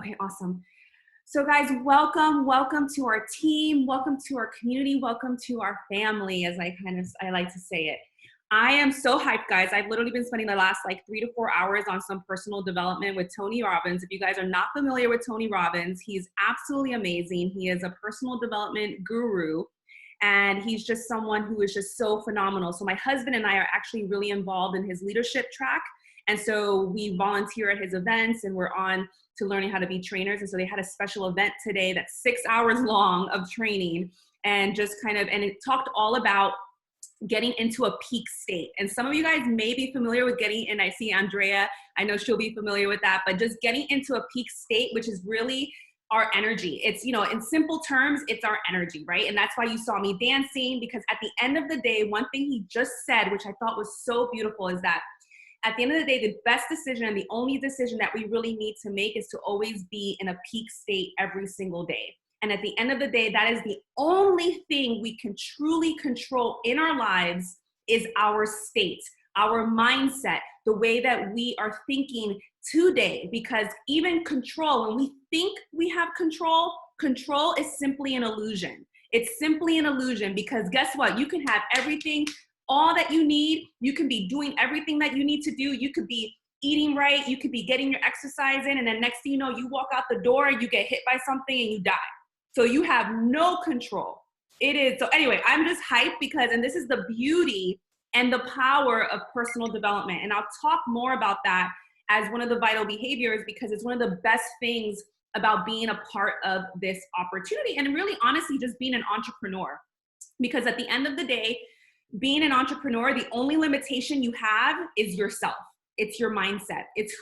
Okay, awesome. So guys, welcome to our team, welcome to our community, welcome to our family, as I like to say it. I am so hyped, guys. I've literally been spending the last like 3 to 4 hours on some personal development with Tony Robbins. If you guys are not familiar with Tony Robbins, he's absolutely amazing. He is a personal development guru, and he's just someone who is just so phenomenal. So my husband and I are actually really involved in his leadership track. And so we volunteer at his events, and we're on to learning how to be trainers. And so they had a special event today that's 6 hours long of training, and just and it talked all about getting into a peak state. And some of you guys may be familiar with getting, and I see Andrea, I know she'll be familiar with that, but just getting into a peak state, which is really our energy. It's, in simple terms, it's our energy, right? And that's why you saw me dancing, because at the end of the day, one thing he just said, which I thought was so beautiful, is that at the end of the day, the best decision and the only decision that we really need to make is to always be in a peak state every single day. And at the end of the day, that is the only thing we can truly control in our lives, is our state, our mindset, the way that we are thinking today. Because even control, when we think we have control, control is simply an illusion. It's simply an illusion, because guess what? You can have everything, all that you need. You can be doing everything that you need to do. You could be eating right. You could be getting your exercise in. And then next thing you know, you walk out the door, you get hit by something and you die. So you have no control. It is. So anyway, I'm just hyped because, and this is the beauty and the power of personal development. And I'll talk more about that as one of the vital behaviors, because it's one of the best things about being a part of this opportunity. And really, honestly, just being an entrepreneur. Because at the end of the day, being an entrepreneur, the only limitation you have is yourself. It's your mindset. It's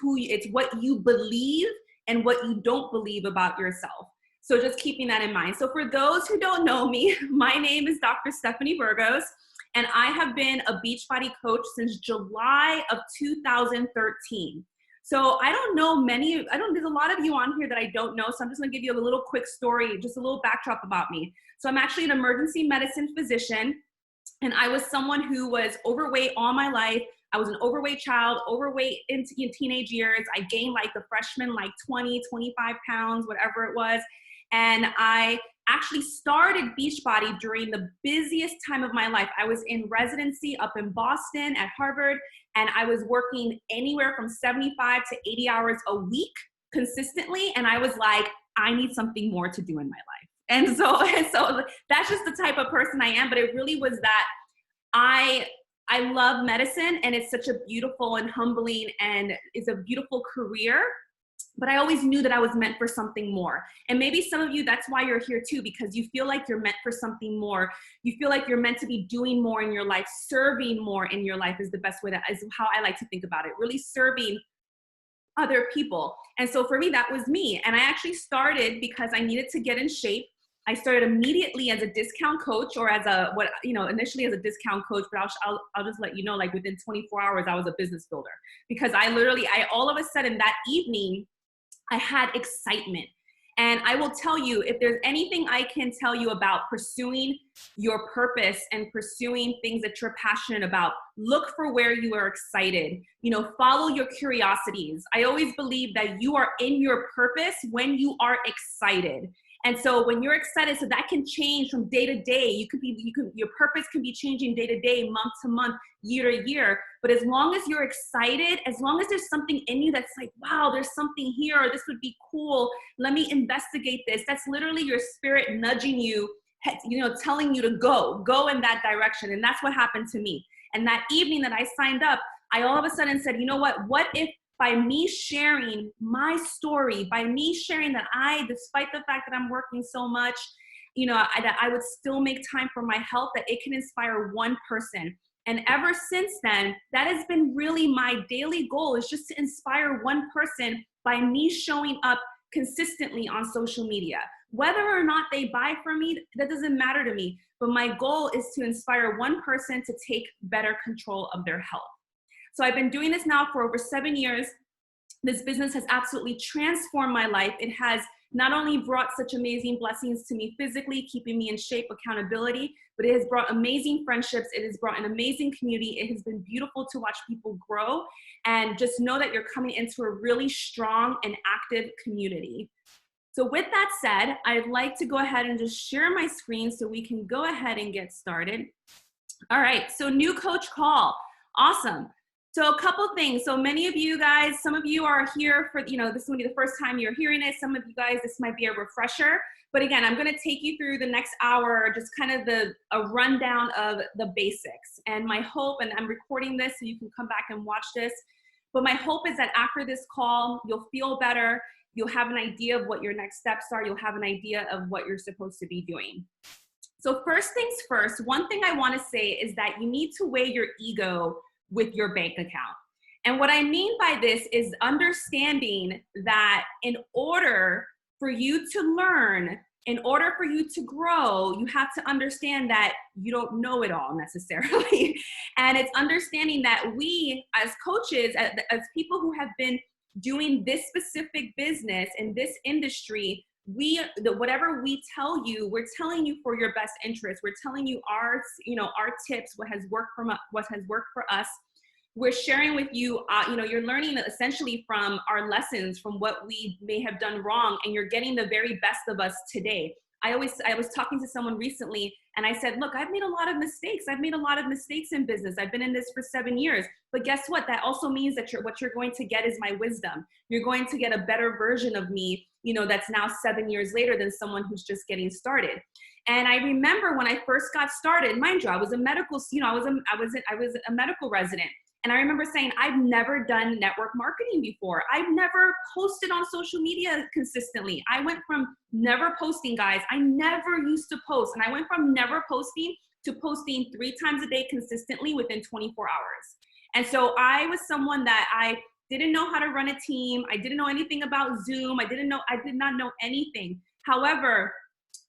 what you believe and what you don't believe about yourself. So just keeping that in mind. So for those who don't know me, my name is Dr. Stephanie Burgos, and I have been a Beachbody coach since July of 2013. So there's a lot of you on here that I don't know. So I'm just gonna give you a little quick story, just a little backdrop about me. So I'm actually an emergency medicine physician, and I was someone who was overweight all my life. I was an overweight child, overweight in teenage years. I gained like the freshman, like 20, 25 pounds, whatever it was. And I actually started Beachbody during the busiest time of my life. I was in residency up in Boston at Harvard, and I was working anywhere from 75 to 80 hours a week consistently. And I was like, I need something more to do in my life. And so that's just the type of person I am. But it really was that I love medicine, and it's such a beautiful and humbling, and it's a beautiful career. But I always knew that I was meant for something more. And maybe some of you, that's why you're here too, because you feel like you're meant for something more. You feel like you're meant to be doing more in your life, serving more in your life is the best way, is how I like to think about it, really serving other people. And so for me, that was me. And I actually started because I needed to get in shape. I started immediately as a discount coach, or initially as a discount coach, but I'll just let you know, like within 24 hours, I was a business builder, because I all of a sudden that evening, I had excitement. And I will tell you, if there's anything I can tell you about pursuing your purpose and pursuing things that you're passionate about, look for where you are excited. Follow your curiosities. I always believe that you are in your purpose when you are excited. And so when you're excited, so that can change from day to day. Your purpose can be changing day to day, month to month, year to year. But as long as you're excited, as long as there's something in you that's like, wow, there's something here, or this would be cool, let me investigate this. That's literally your spirit nudging you, telling you to go in that direction. And that's what happened to me. And that evening that I signed up, I all of a sudden said, you know what if by me sharing my story, by me sharing that despite the fact that I'm working so much, that I would still make time for my health, that it can inspire one person. And ever since then, that has been really my daily goal, is just to inspire one person by me showing up consistently on social media. Whether or not they buy from me, that doesn't matter to me. But my goal is to inspire one person to take better control of their health. So I've been doing this now for over 7 years. This business has absolutely transformed my life. It has not only brought such amazing blessings to me physically, keeping me in shape, accountability, but it has brought amazing friendships. It has brought an amazing community. It has been beautiful to watch people grow, and just know that you're coming into a really strong and active community. So with that said, I'd like to go ahead and just share my screen so we can go ahead and get started. All right, so new coach call. Awesome. So a couple things. So many of you guys, some of you are here for, this is going to be the first time you're hearing it. Some of you guys, this might be a refresher. But again, I'm going to take you through the next hour, just kind of a rundown of the basics. And my hope, and I'm recording this so you can come back and watch this, but my hope is that after this call, you'll feel better. You'll have an idea of what your next steps are. You'll have an idea of what you're supposed to be doing. So first things first, one thing I want to say is that you need to weigh your ego with your bank account. And what I mean by this is understanding that in order for you to learn, in order for you to grow, you have to understand that you don't know it all necessarily. And it's understanding that we as coaches, as people who have been doing this specific business in this industry, whatever we tell you, we're telling you for your best interest. We're telling you our tips, what has worked for us. We're sharing with you, you're learning essentially from our lessons, from what we may have done wrong, and you're getting the very best of us today. I was talking to someone recently, and I said, look, I've made a lot of mistakes. I've made a lot of mistakes in business. I've been in this for 7 years. But guess what? That also means that what you're going to get is my wisdom. You're going to get a better version of me, that's now 7 years later than someone who's just getting started. And I remember when I first got started, mind you, I was a medical, I was a medical resident. And I remember saying, I've never done network marketing before. I've never posted on social media consistently. I went from never posting, guys. I never used to post. And I went from never posting to posting 3 times a day consistently within 24 hours. And so I was someone that I didn't know how to run a team. I didn't know anything about Zoom. I did not know anything. However,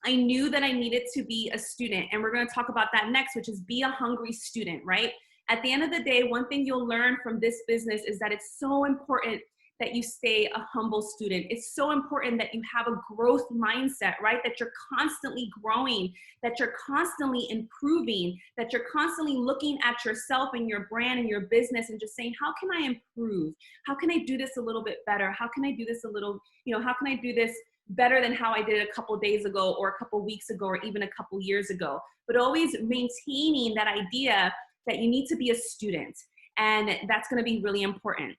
I knew that I needed to be a student. And we're going to talk about that next, which is be a hungry student, right? At the end of the day, one thing you'll learn from this business is that it's so important that you stay a humble student. It's so important that you have a growth mindset, right? That you're constantly growing, that you're constantly improving, that you're constantly looking at yourself and your brand and your business and just saying, how can I improve? How can I do this a little bit better? How can I do this how can I do this better than how I did it a couple days ago or a couple weeks ago or even a couple years ago? But always maintaining that idea that you need to be a student, and that's going to be really important.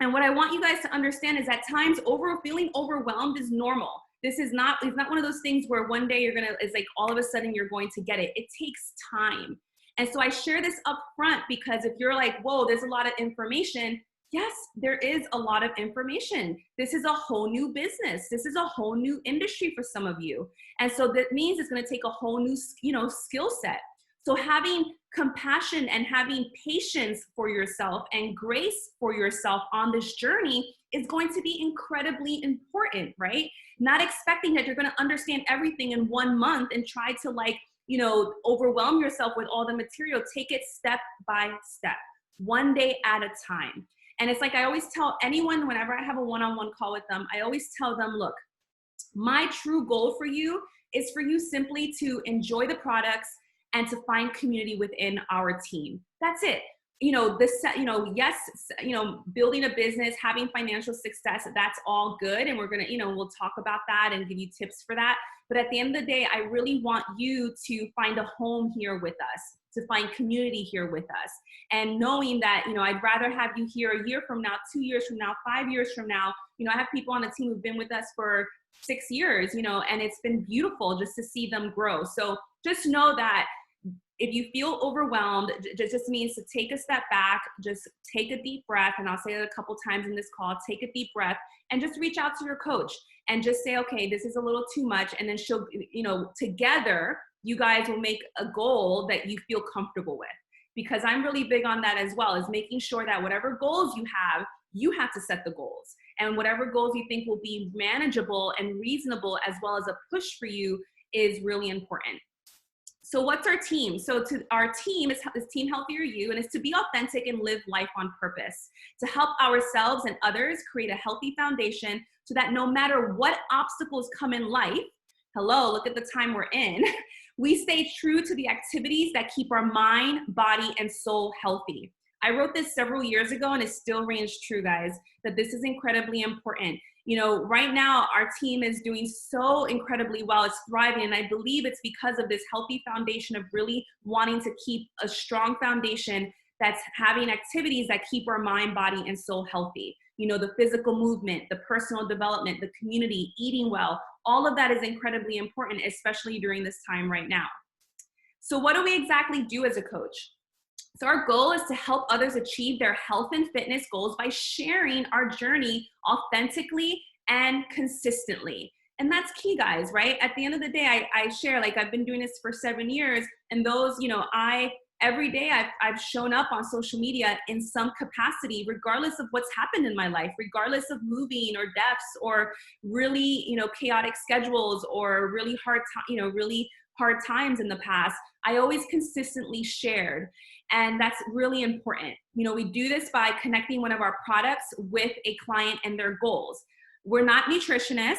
And what I want you guys to understand is at times feeling overwhelmed is normal. It's not one of those things where one day it's like all of a sudden you're going to get it. It takes time. And so I share this up front because if you're like, whoa, there's a lot of information. Yes, there is a lot of information. This is a whole new business. This is a whole new industry for some of you. And so that means it's going to take a whole new, skill set. So having compassion and having patience for yourself and grace for yourself on this journey is going to be incredibly important, right? Not expecting that you're going to understand everything in 1 month and try to overwhelm yourself with all the material. Take it step by step, one day at a time. And it's like I always tell anyone whenever I have a one-on-one call with them, I always tell them, look, my true goal for you is for you simply to enjoy the products and to find community within our team. That's it. Building a business, having financial success, that's all good. And we're going to, we'll talk about that and give you tips for that. But at the end of the day, I really want you to find a home here with us, to find community here with us. And knowing that, I'd rather have you here a year from now, 2 years from now, 5 years from now. I have people on the team who've been with us for 6 years, and it's been beautiful just to see them grow. So just know that if you feel overwhelmed, it just means to take a step back, just take a deep breath. And I'll say it a couple times in this call, take a deep breath and just reach out to your coach and just say, okay, this is a little too much. And then together you guys will make a goal that you feel comfortable with, because I'm really big on that as well, is making sure that whatever goals you have to set the goals, and whatever goals you think will be manageable and reasonable as well as a push for you is really important. So what's our team? So our team is Team Healthier You, and it's to be authentic and live life on purpose, to help ourselves and others create a healthy foundation so that no matter what obstacles come in life, hello, look at the time we're in, we stay true to the activities that keep our mind, body, and soul healthy. I wrote this several years ago and it still rings true, guys, that this is incredibly important. You know, right now our team is doing so incredibly well. It's thriving. And I believe it's because of this healthy foundation of really wanting to keep a strong foundation that's having activities that keep our mind, body, and soul healthy. You know, the physical movement, the personal development, the community, eating well, all of that is incredibly important, especially during this time right now. So what do we exactly do as a coach? So our goal is to help others achieve their health and fitness goals by sharing our journey authentically and consistently. And that's key, guys, right? At the end of the day, I share, like, I've been doing this for 7 years, and those, you know, every day I've shown up on social media in some capacity, regardless of what's happened in my life, regardless of moving or deaths or really, you know, chaotic schedules or really hard times in the past. I always consistently shared. And that's really important. You know, we do this by connecting one of our products with a client and their goals. We're not nutritionists.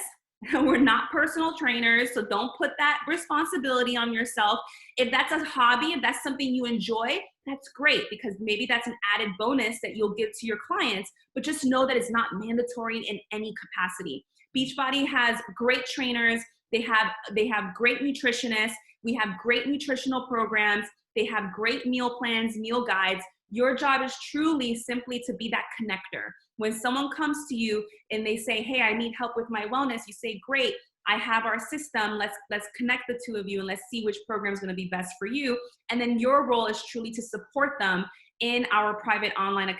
We're not personal trainers. So don't put that responsibility on yourself. If that's a hobby, if that's something you enjoy, that's great, because maybe that's an added bonus that you'll give to your clients, but just know that it's not mandatory in any capacity. Beachbody has great trainers. They have great nutritionists. We have great nutritional programs. They have great meal plans, meal guides. Your job is truly simply to be that connector. When someone comes to you and they say, hey, I need help with my wellness, you say, great, I have our system. Let's connect the two of you and let's see which program is going to be best for you. And then your role is truly to support them in our private online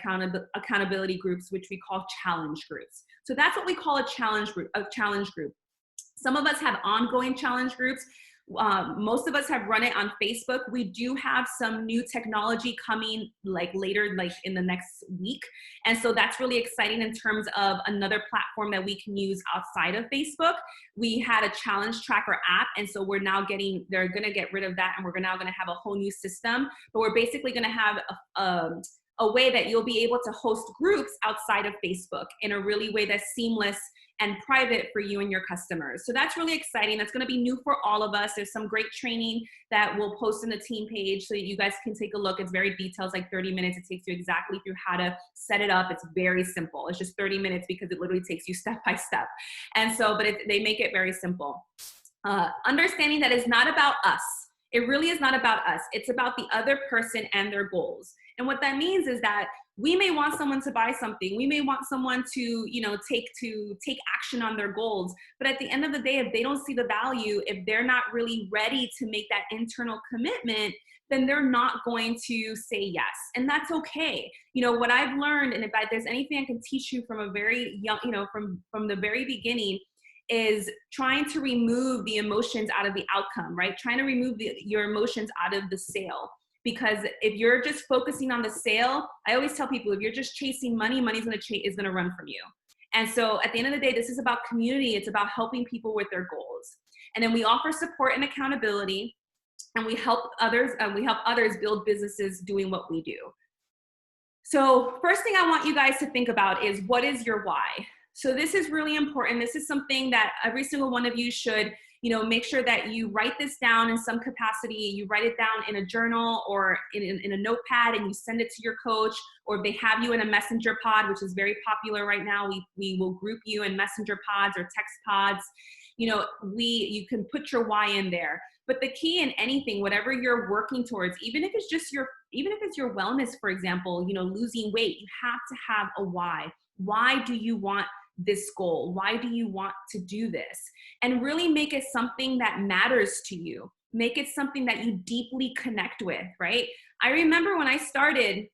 accountability groups, which we call challenge groups. So that's what we call a challenge group. Some of us have ongoing challenge groups. Most of us have run it on Facebook. We do have some new technology coming later, in the next week. And so that's really exciting in terms of another platform that we can use outside of Facebook. We had a challenge tracker app. And so they're going to get rid of that. And we're now going to have a whole new system, but we're basically going to have a way that you'll be able to host groups outside of Facebook in a really way that's seamless and private for you and your customers. So that's really exciting. That's going to be new for all of us. There's some great training that we'll post in the team page so that you guys can take a look. It's very detailed, it's like 30 minutes. It takes you exactly through how to set it up. It's very simple. It's just 30 minutes because it literally takes you step by step. And so, they make it very simple. Understanding that it's not about us. It really is not about us. It's about the other person and their goals. And what that means is that we may want someone to buy something. We may want someone to, take action on their goals. But at the end of the day, if they don't see the value, if they're not really ready to make that internal commitment, then they're not going to say yes. And that's okay. You know, what I've learned, and if there's anything I can teach you from a very young, from the very beginning, is trying to remove the emotions out of the outcome, right? Trying to remove your emotions out of the sale. Because if you're just focusing on the sale, I always tell people, if you're just chasing money, money's is gonna run from you. And so at the end of the day, this is about community. It's about helping people with their goals. And then we offer support and accountability, and we help others build businesses doing what we do. So first thing I want you guys to think about is, what is your why? So this is really important. This is something that every single one of you should, make sure that you write this down in some capacity. You write it down in a journal or in a notepad, and you send it to your coach, or if they have you in a messenger pod, which is very popular right now, we will group you in messenger pods or text pods. You can put your why in there. But the key in anything, whatever you're working towards, even if it's your wellness, for example, losing weight, you have to have a why. Why do you want this goal? Why do you want to do this? And really make it something that matters to you. Make it something that you deeply connect with, right? I remember when I started,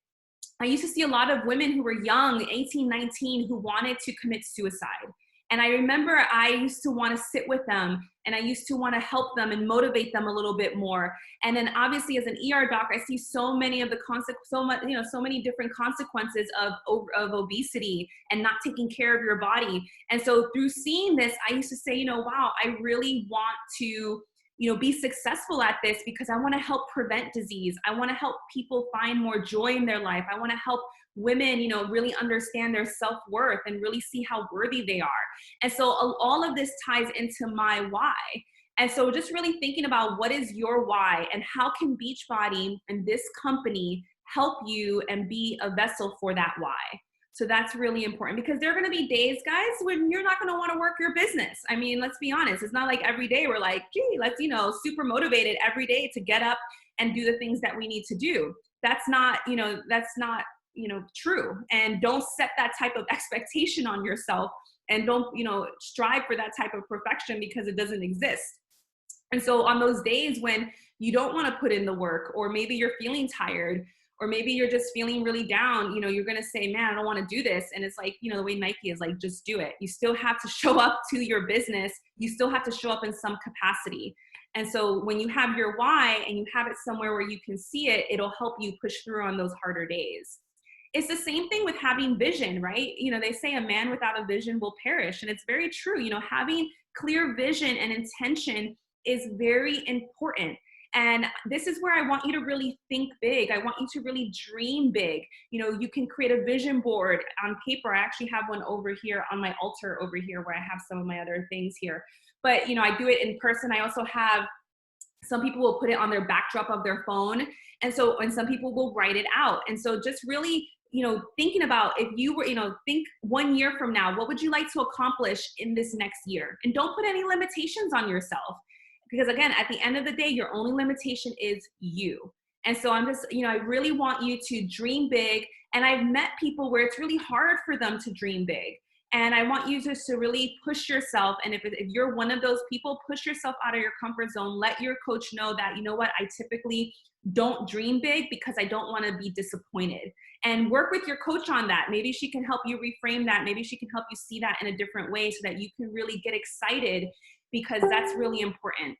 I used to see a lot of women who were young, 18, 19, who wanted to commit suicide. And I remember I used to want to sit with them, and I used to want to help them and motivate them a little bit more. And then obviously as an ER doc, I see so many of the so many different consequences of obesity and not taking care of your body. And so through seeing this, I used to say, wow, I really want to be successful at this because I want to help prevent disease. I want to help people find more joy in their life. I want to help women, really understand their self-worth and really see how worthy they are. And so all of this ties into my why. And so just really thinking about what is your why and how can Beachbody and this company help you and be a vessel for that why. So that's really important, because there are going to be days, guys, when you're not going to want to work your business. I mean, let's be honest. It's not like every day we're like, gee, let's, super motivated every day to get up and do the things that we need to do. That's not true. And don't set that type of expectation on yourself, and don't, strive for that type of perfection, because it doesn't exist. And so on those days when you don't want to put in the work, or maybe you're feeling tired, or maybe you're just feeling really down, you're going to say, man, I don't want to do this. And it's like, the way Nike is like, just do it. You still have to show up to your business. You still have to show up in some capacity. And so when you have your why and you have it somewhere where you can see it, it'll help you push through on those harder days. It's the same thing with having vision, right? They say a man without a vision will perish. And it's very true. Having clear vision and intention is very important. And this is where I want you to really think big. I want you to really dream big. You can create a vision board on paper. I actually have one over here on my altar over here where I have some of my other things here. But, I do it in person. I also have, some people will put it on their backdrop of their phone. And some people will write it out. And so just really, thinking about, if you were, think 1 year from now, what would you like to accomplish in this next year? And don't put any limitations on yourself. Because again, at the end of the day, your only limitation is you. And so I'm just, I really want you to dream big. And I've met people where it's really hard for them to dream big. And I want you just to really push yourself. And if you're one of those people, push yourself out of your comfort zone. Let your coach know that, I typically don't dream big because I don't want to be disappointed. And work with your coach on that. Maybe she can help you reframe that. Maybe she can help you see that in a different way so that you can really get excited, because that's really important.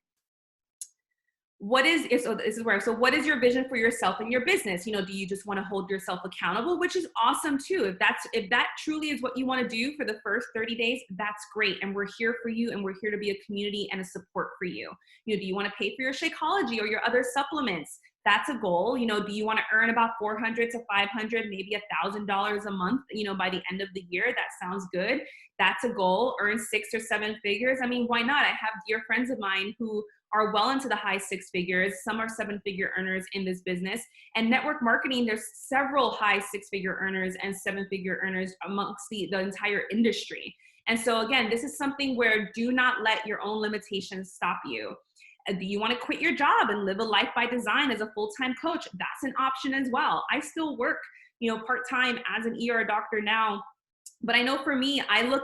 What is your vision for yourself and your business? Do you just want to hold yourself accountable, which is awesome too. If that truly is what you want to do for the first 30 days, that's great. And we're here for you, and we're here to be a community and a support for you. Do you want to pay for your Shakeology or your other supplements? That's a goal. Do you want to earn about $400 to $500, maybe $1,000 a month, by the end of the year? That sounds good. That's a goal. Earn 6 or 7 figures. I mean, why not? I have dear friends of mine who are well into the high 6 figures. Some are 7-figure earners in this business. And network marketing, there's several high 6-figure earners and 7-figure earners amongst the entire industry. And so again, this is something where do not let your own limitations stop you. Do you want to quit your job and live a life by design as a full-time coach? That's an option as well. I still work, part-time as an ER doctor now. But I know for me,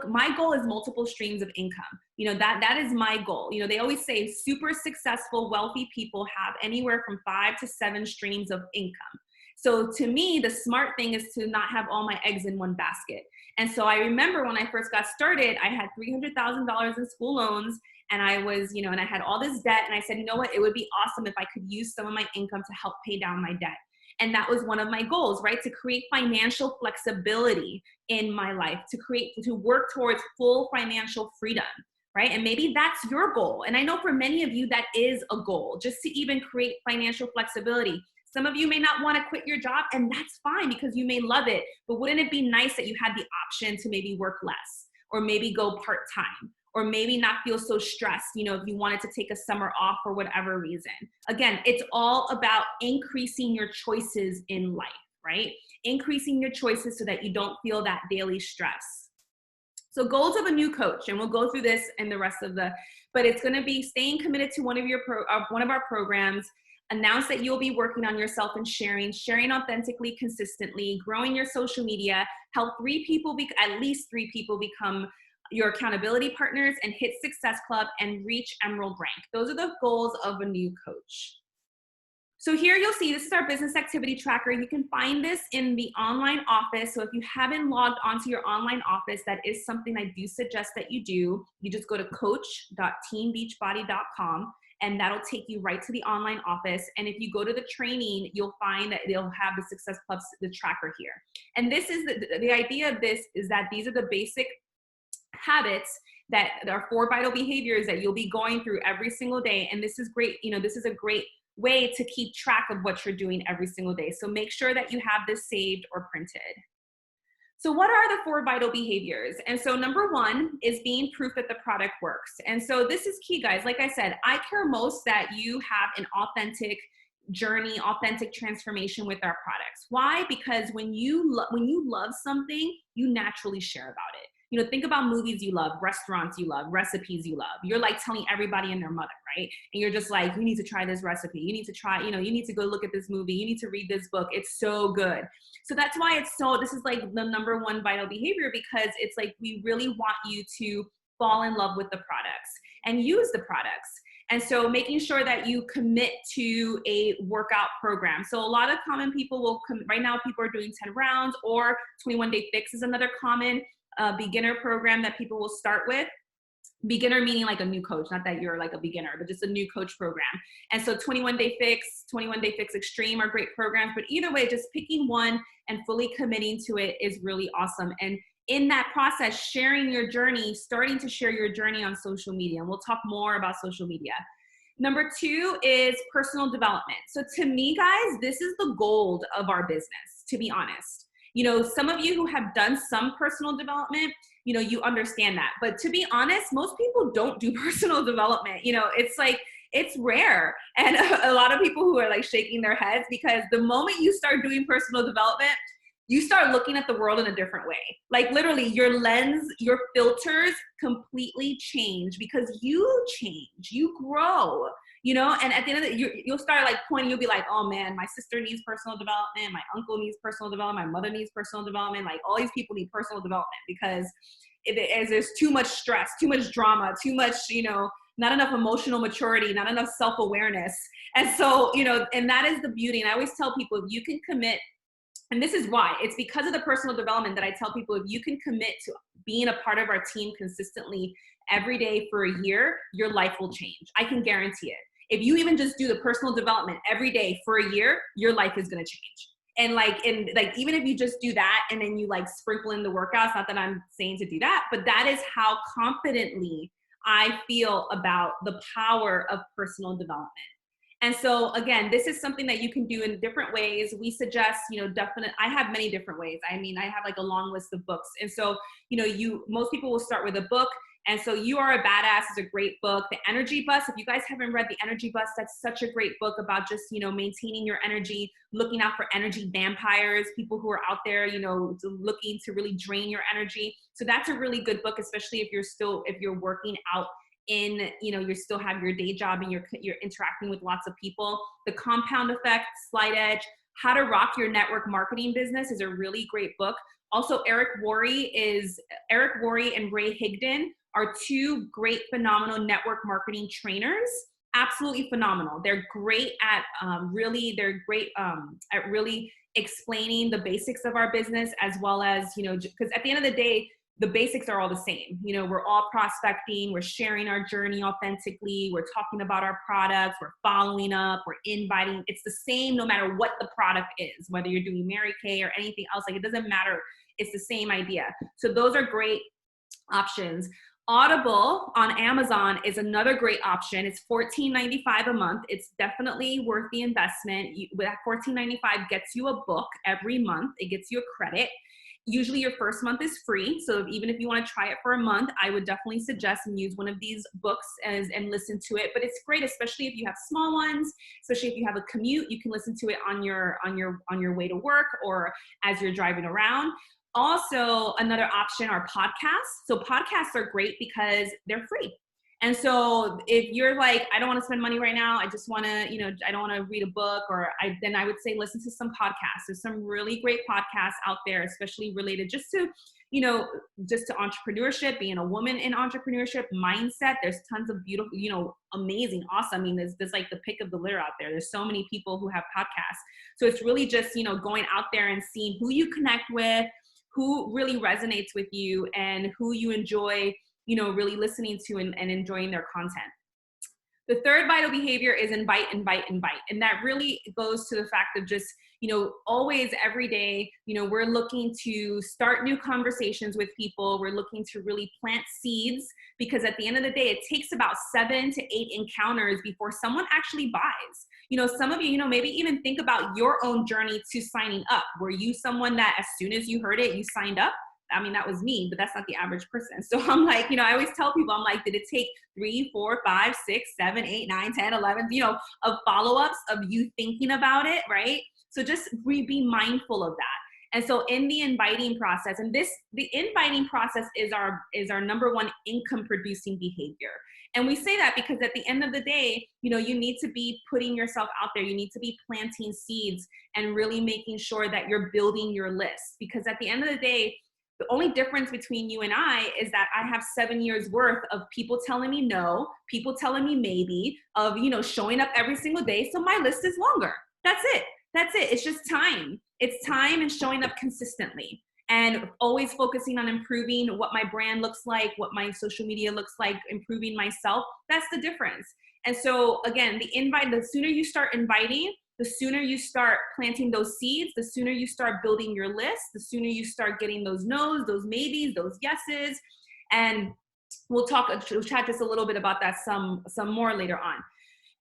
my goal is multiple streams of income. That is my goal. They always say super successful, wealthy people have anywhere from 5 to 7 streams of income. So to me, the smart thing is to not have all my eggs in one basket. And so I remember when I first got started, I had $300,000 in school loans, and I was, and I had all this debt. And I said, you know what, it would be awesome if I could use some of my income to help pay down my debt. And that was one of my goals, right? To create financial flexibility in my life, to work towards full financial freedom, right? And maybe that's your goal. And I know for many of you, that is a goal, just to even create financial flexibility. Some of you may not want to quit your job, and that's fine because you may love it. But wouldn't it be nice that you had the option to maybe work less, or maybe go part-time, or maybe not feel so stressed, if you wanted to take a summer off for whatever reason? Again, it's all about increasing your choices in life, right? Increasing your choices so that you don't feel that daily stress. So goals of a new coach, and we'll go through this and the rest of but it's going to be staying committed to one of our programs, announce that you'll be working on yourself and sharing authentically, consistently, growing your social media, help at least three people become your accountability partners, and hit Success Club and reach Emerald rank. Those are the goals of a new coach. So here you'll see, this is our business activity tracker. You can find this in the online office. So if you haven't logged onto your online office, that is something I do suggest that you do. You just go to coach.teambeachbody.com, and that'll take you right to the online office. And if you go to the training, you'll find that they'll have the Success Club, the tracker here. And this is the idea of this is that these are the basic habits that are 4 vital behaviors that you'll be going through every single day. And this is great. This is a great way to keep track of what you're doing every single day. So make sure that you have this saved or printed. So what are the 4 vital behaviors? And so number 1 is being proof that the product works. And so this is key, guys. Like I said, I care most that you have an authentic journey, authentic transformation with our products. Why? Because when you love something, you naturally share about it. Think about movies you love, restaurants you love, recipes you love. You're like telling everybody and their mother, right? And you're just like, you need to try this recipe. You need to try, you need to go look at this movie. You need to read this book. It's so good. So that's why this is like the number 1 vital behavior, because it's like, we really want you to fall in love with the products and use the products. And so making sure that you commit to a workout program. So a lot of common people will come, right now people are doing 10 rounds, or 21-day fix is another common beginner program that people will start with. Beginner meaning like a new coach, not that you're like a beginner, but just a new coach program. And so 21-day fix, 21-day fix extreme are great programs, but either way, just picking one and fully committing to it is really awesome. And in that process, sharing your journey, starting to share your journey on social media. And we'll talk more about social media. Number 2 is personal development. So to me, guys, this is the gold of our business, to be honest. Some of you who have done some personal development, you understand that. But to be honest, most people don't do personal development. It's like, it's rare. And a lot of people who are like shaking their heads, because the moment you start doing personal development, you start looking at the world in a different way. Like literally your lens, your filters completely change, because you change, you grow, and at the end of the, you'll start like pointing, you'll be like, oh man, my sister needs personal development. My uncle needs personal development. My mother needs personal development. Like all these people need personal development, because there's too much stress, too much drama, too much, not enough emotional maturity, not enough self-awareness. And so, and that is the beauty. And I always tell people, if you can commit, and this is why, it's because of the personal development that I tell people, if you can commit to being a part of our team consistently every day for a year, your life will change. I can guarantee it. If you even just do the personal development every day for a year, your life is going to change. And even if you just do that and then you like sprinkle in the workouts, not that I'm saying to do that, but that is how confidently I feel about the power of personal development. And so again, this is something that you can do in different ways. We suggest, I have many different ways. I have like a long list of books. And so, most people will start with a book. And so You Are a Badass is a great book. The Energy Bus, if you guys haven't read The Energy Bus, that's such a great book about just, maintaining your energy, looking out for energy vampires, people who are out there, looking to really drain your energy. So that's a really good book, especially if you're working out in, you still have your day job and you're interacting with lots of people. The Compound Effect, Slight Edge, How to Rock Your Network Marketing Business is a really great book. Also, Eric Worre and Ray Higdon are 2 great, phenomenal network marketing trainers. Absolutely phenomenal. They're great at really explaining the basics of our business, as well as, because at the end of the day, the basics are all the same. We're all prospecting, we're sharing our journey authentically, we're talking about our products, we're following up, we're inviting. It's the same no matter what the product is, whether you're doing Mary Kay or anything else, like it doesn't matter. It's the same idea. So those are great options. Audible on Amazon is another great option. It's $14.95 a month. It's definitely worth the investment. That $14.95 gets you a book every month. It gets you a credit. Usually your first month is free. So even if you want to try it for a month, I would definitely suggest and use one of these books and listen to it. But it's great, especially if you have small ones, especially if you have a commute, you can listen to it on your way to work or as you're driving around. Also, another option are podcasts. So podcasts are great because they're free. And so if you're like, I don't want to spend money right now, I just want to, I don't want to read a book, then I would say listen to some podcasts. There's some really great podcasts out there, especially related just to entrepreneurship, being a woman in entrepreneurship, mindset. There's tons of beautiful, amazing, awesome. There's like the pick of the litter out there. There's so many people who have podcasts. So it's really just, going out there and seeing who you connect with, who really resonates with you, and who you enjoy, really listening to and enjoying their content. The third vital behavior is invite, invite, invite. And that really goes to the fact of just, always every day, we're looking to start new conversations with people. We're looking to really plant seeds, because at the end of the day, it takes about 7 to 8 encounters before someone actually buys. Some of you, maybe even think about your own journey to signing up. Were you someone that as soon as you heard it, you signed up? I mean, that was me, but that's not the average person. So I'm like, I always tell people, I'm like, did it take 3, 4, 5, 6, 7, 8, 9, 10, 11, of follow-ups of you thinking about it, right? So just be mindful of that. And so in the inviting process, and the inviting process is our number one income producing behavior. And we say that because at the end of the day, you need to be putting yourself out there. You need to be planting seeds and really making sure that you're building your list. Because at the end of the day, the only difference between you and I is that I have 7 years worth of people telling me no, people telling me maybe, of, showing up every single day. So my list is longer. That's it. It's just time. It's time and showing up consistently and always focusing on improving what my brand looks like, what my social media looks like, improving myself. That's the difference. And so again, the sooner you start inviting, the sooner you start planting those seeds, the sooner you start building your list, the sooner you start getting those no's, those maybes, those yeses. And we'll chat just a little bit about that some more later on.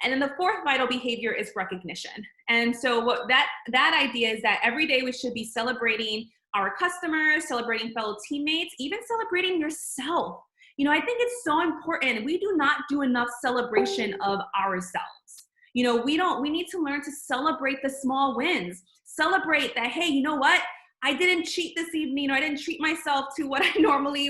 And then the fourth vital behavior is recognition. And so what that idea is that every day we should be celebrating our customers, celebrating fellow teammates, even celebrating yourself. I think it's so important. We do not do enough celebration of ourselves. We need to learn to celebrate the small wins. Celebrate that, hey, you know what? I didn't cheat this evening, or I didn't treat myself to what I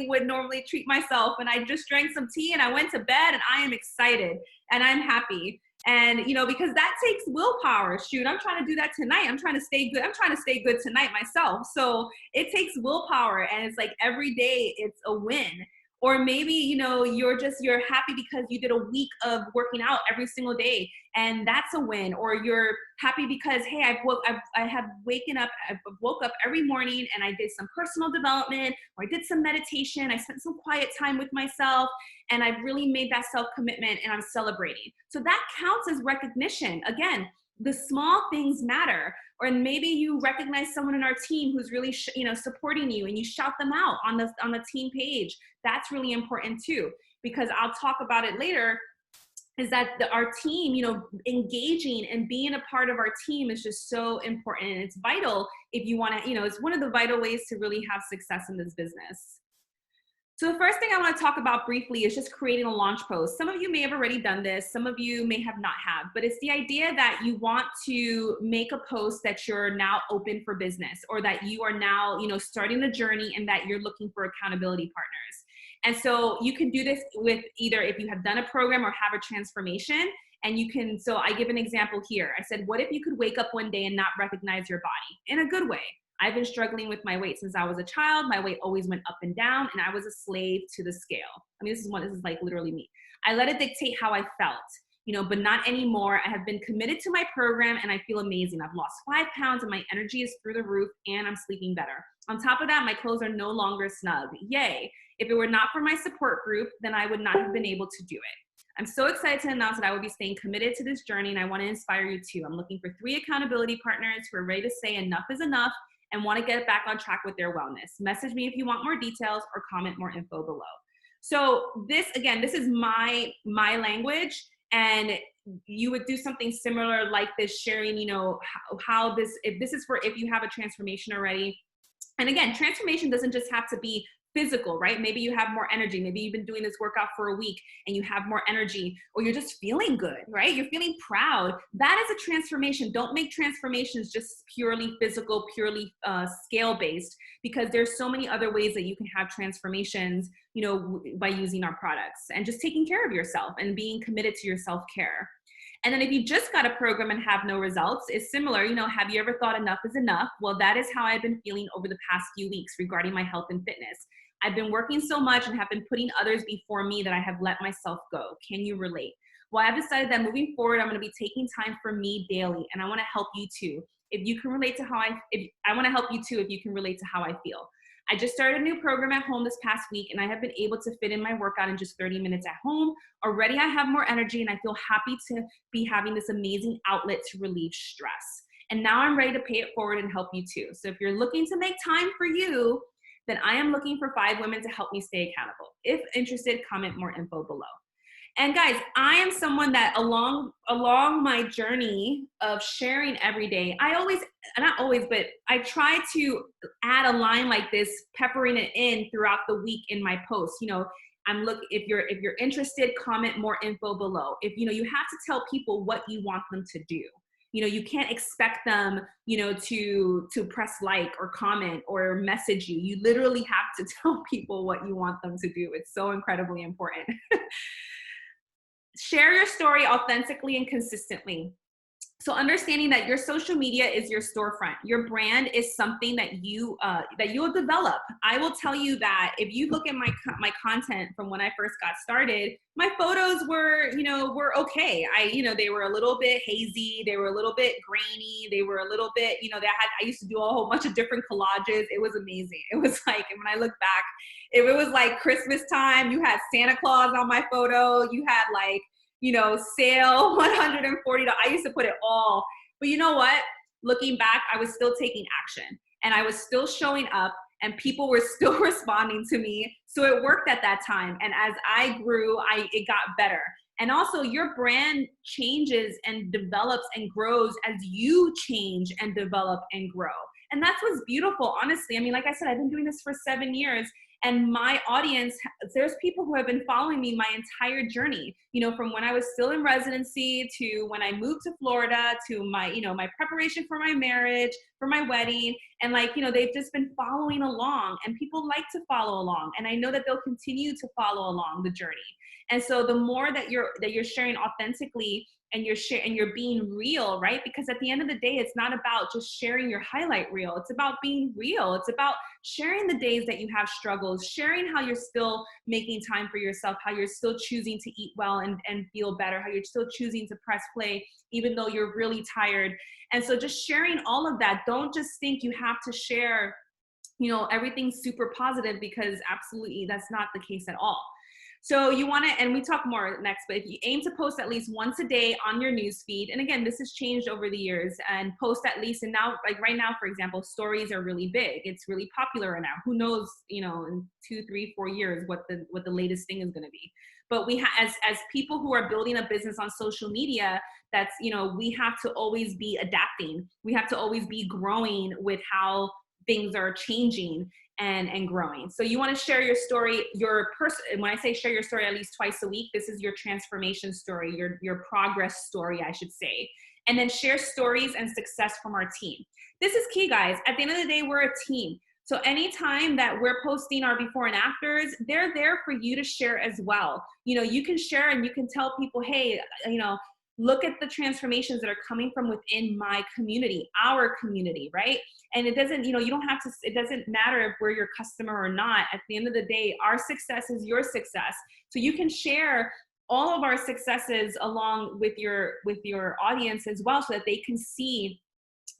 would normally treat myself. And I just drank some tea and I went to bed and I am excited and I'm happy. And, because that takes willpower. Shoot, I'm trying to do that tonight. I'm trying to stay good. I'm trying to stay good tonight myself. So it takes willpower, and it's like every day it's a win. Or maybe, you're happy because you did a week of working out every single day, and that's a win. Or you're happy because, hey, I woke up every morning and I did some personal development, or I did some meditation. I spent some quiet time with myself, and I've really made that self-commitment, and I'm celebrating. So that counts as recognition. Again, the small things matter. Or maybe you recognize someone in our team who's really, supporting you, and you shout them out on the team page. That's really important too, because I'll talk about it later, is that our team, engaging and being a part of our team is just so important. And it's vital if you want to, it's one of the vital ways to really have success in this business. So the first thing I want to talk about briefly is just creating a launch post. Some of you may have already done this. Some of you may have not have, but it's the idea that you want to make a post that you're now open for business, or that you are now, starting the journey, and that you're looking for accountability partners. And so you can do this with either if you have done a program or have a transformation, and you can, so I give an example here. I said, what if you could wake up one day and not recognize your body in a good way? I've been struggling with my weight since I was a child. My weight always went up and down, and I was a slave to the scale. I mean, this is like literally me. I let it dictate how I felt, but not anymore. I have been committed to my program, and I feel amazing. I've lost 5 pounds, and my energy is through the roof, and I'm sleeping better. On top of that, my clothes are no longer snug. Yay. If it were not for my support group, then I would not have been able to do it. I'm so excited to announce that I will be staying committed to this journey, and I want to inspire you too. I'm looking for 3 accountability partners who are ready to say enough is enough and want to get back on track with their wellness. Message me if you want more details, or comment more info below. So this is my language, and you would do something similar like this, sharing, if you have a transformation already. And again, transformation doesn't just have to be physical, right? Maybe you have more energy. Maybe you've been doing this workout for a week and you have more energy, or you're just feeling good, right? You're feeling proud. That is a transformation. Don't make transformations just purely physical, purely scale-based, because there's so many other ways that you can have transformations, by using our products and just taking care of yourself and being committed to your self-care. And then if you just got a program and have no results, it's similar. Have you ever thought enough is enough? Well, that is how I've been feeling over the past few weeks regarding my health and fitness. I've been working so much and have been putting others before me that I have let myself go. Can you relate? Well, I've decided that moving forward, I'm going to be taking time for me daily, and I want to help you too. If you can relate to I want to help you too if you can relate to how I feel. I just started a new program at home this past week, and I have been able to fit in my workout in just 30 minutes at home. Already I have more energy, and I feel happy to be having this amazing outlet to relieve stress. And now I'm ready to pay it forward and help you too. So if you're looking to make time for you, then I am looking for 5 women to help me stay accountable. If interested, comment more info below. And guys, I am someone that along my journey of sharing every day, not always, but I try to add a line like this, peppering it in throughout the week in my posts. If you're interested, comment more info below. If you have to tell people what you want them to do. You can't expect them, to press like or comment or message you. You literally have to tell people what you want them to do. It's so incredibly important. Share your story authentically and consistently. So understanding that your social media is your storefront. Your brand is something that you will develop. I will tell you that if you look at my content from when I first got started, my photos were okay. They were a little bit hazy. They were a little bit grainy. They were a little bit, I used to do a whole bunch of different collages. It was amazing. It was like, when I look back, if it was like Christmas time, you had Santa Claus on my photo. You had like, sale $140. I used to put it all. But you know what? Looking back, I was still taking action and I was still showing up and people were still responding to me. So it worked at that time. And as I grew, it got better. And also your brand changes and develops and grows as you change and develop and grow. And that's what's beautiful, honestly. I mean, like I said, I've been doing this for 7 years. And my audience, there's people who have been following me my entire journey, from when I was still in residency to when I moved to Florida to my, my preparation for my marriage, for my wedding. And they've just been following along and people like to follow along. And I know that they'll continue to follow along the journey. And so the more that you're sharing authentically and you're being real, right? Because at the end of the day, it's not about just sharing your highlight reel. It's about being real. It's about sharing the days that you have struggles, sharing how you're still making time for yourself, how you're still choosing to eat well and feel better, how you're still choosing to press play, even though you're really tired. And so just sharing all of that. Don't just think you have to share, everything super positive, because absolutely that's not the case at all. So you want to, and we talk more next, but if you aim to post at least once a day on your newsfeed, and again, this has changed over the years, and post at least, and now, like right now, for example, stories are really big. It's really popular right now. Who knows, in 2, 3, 4 years, what the latest thing is going to be. But we as people who are building a business on social media, that's, we have to always be adapting. We have to always be growing with how things are changing and growing. So you want to share your story, when I say share your story at least twice a week, this is your transformation story, your progress story, I should say. And then share stories and success from our team. This is key, guys. At the end of the day, we're a team. So anytime that we're posting our before and afters, they're there for you to share as well. You can share and you can tell people, hey, look at the transformations that are coming from within my community, our community, right? And it doesn't, you don't have to, it doesn't matter if we're your customer or not. At the end of the day, our success is your success. So you can share all of our successes along with your audience as well, so that they can see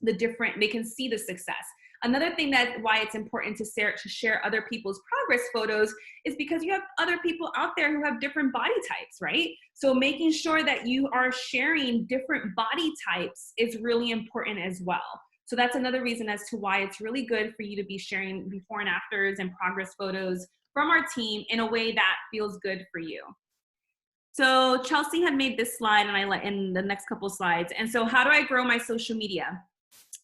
they can see the success. Another thing why it's important to share other people's progress photos is because you have other people out there who have different body types, right? So making sure that you are sharing different body types is really important as well. So that's another reason as to why it's really good for you to be sharing before and afters and progress photos from our team in a way that feels good for you. So Chelsea had made this slide, and in the next couple of slides. And so how do I grow my social media?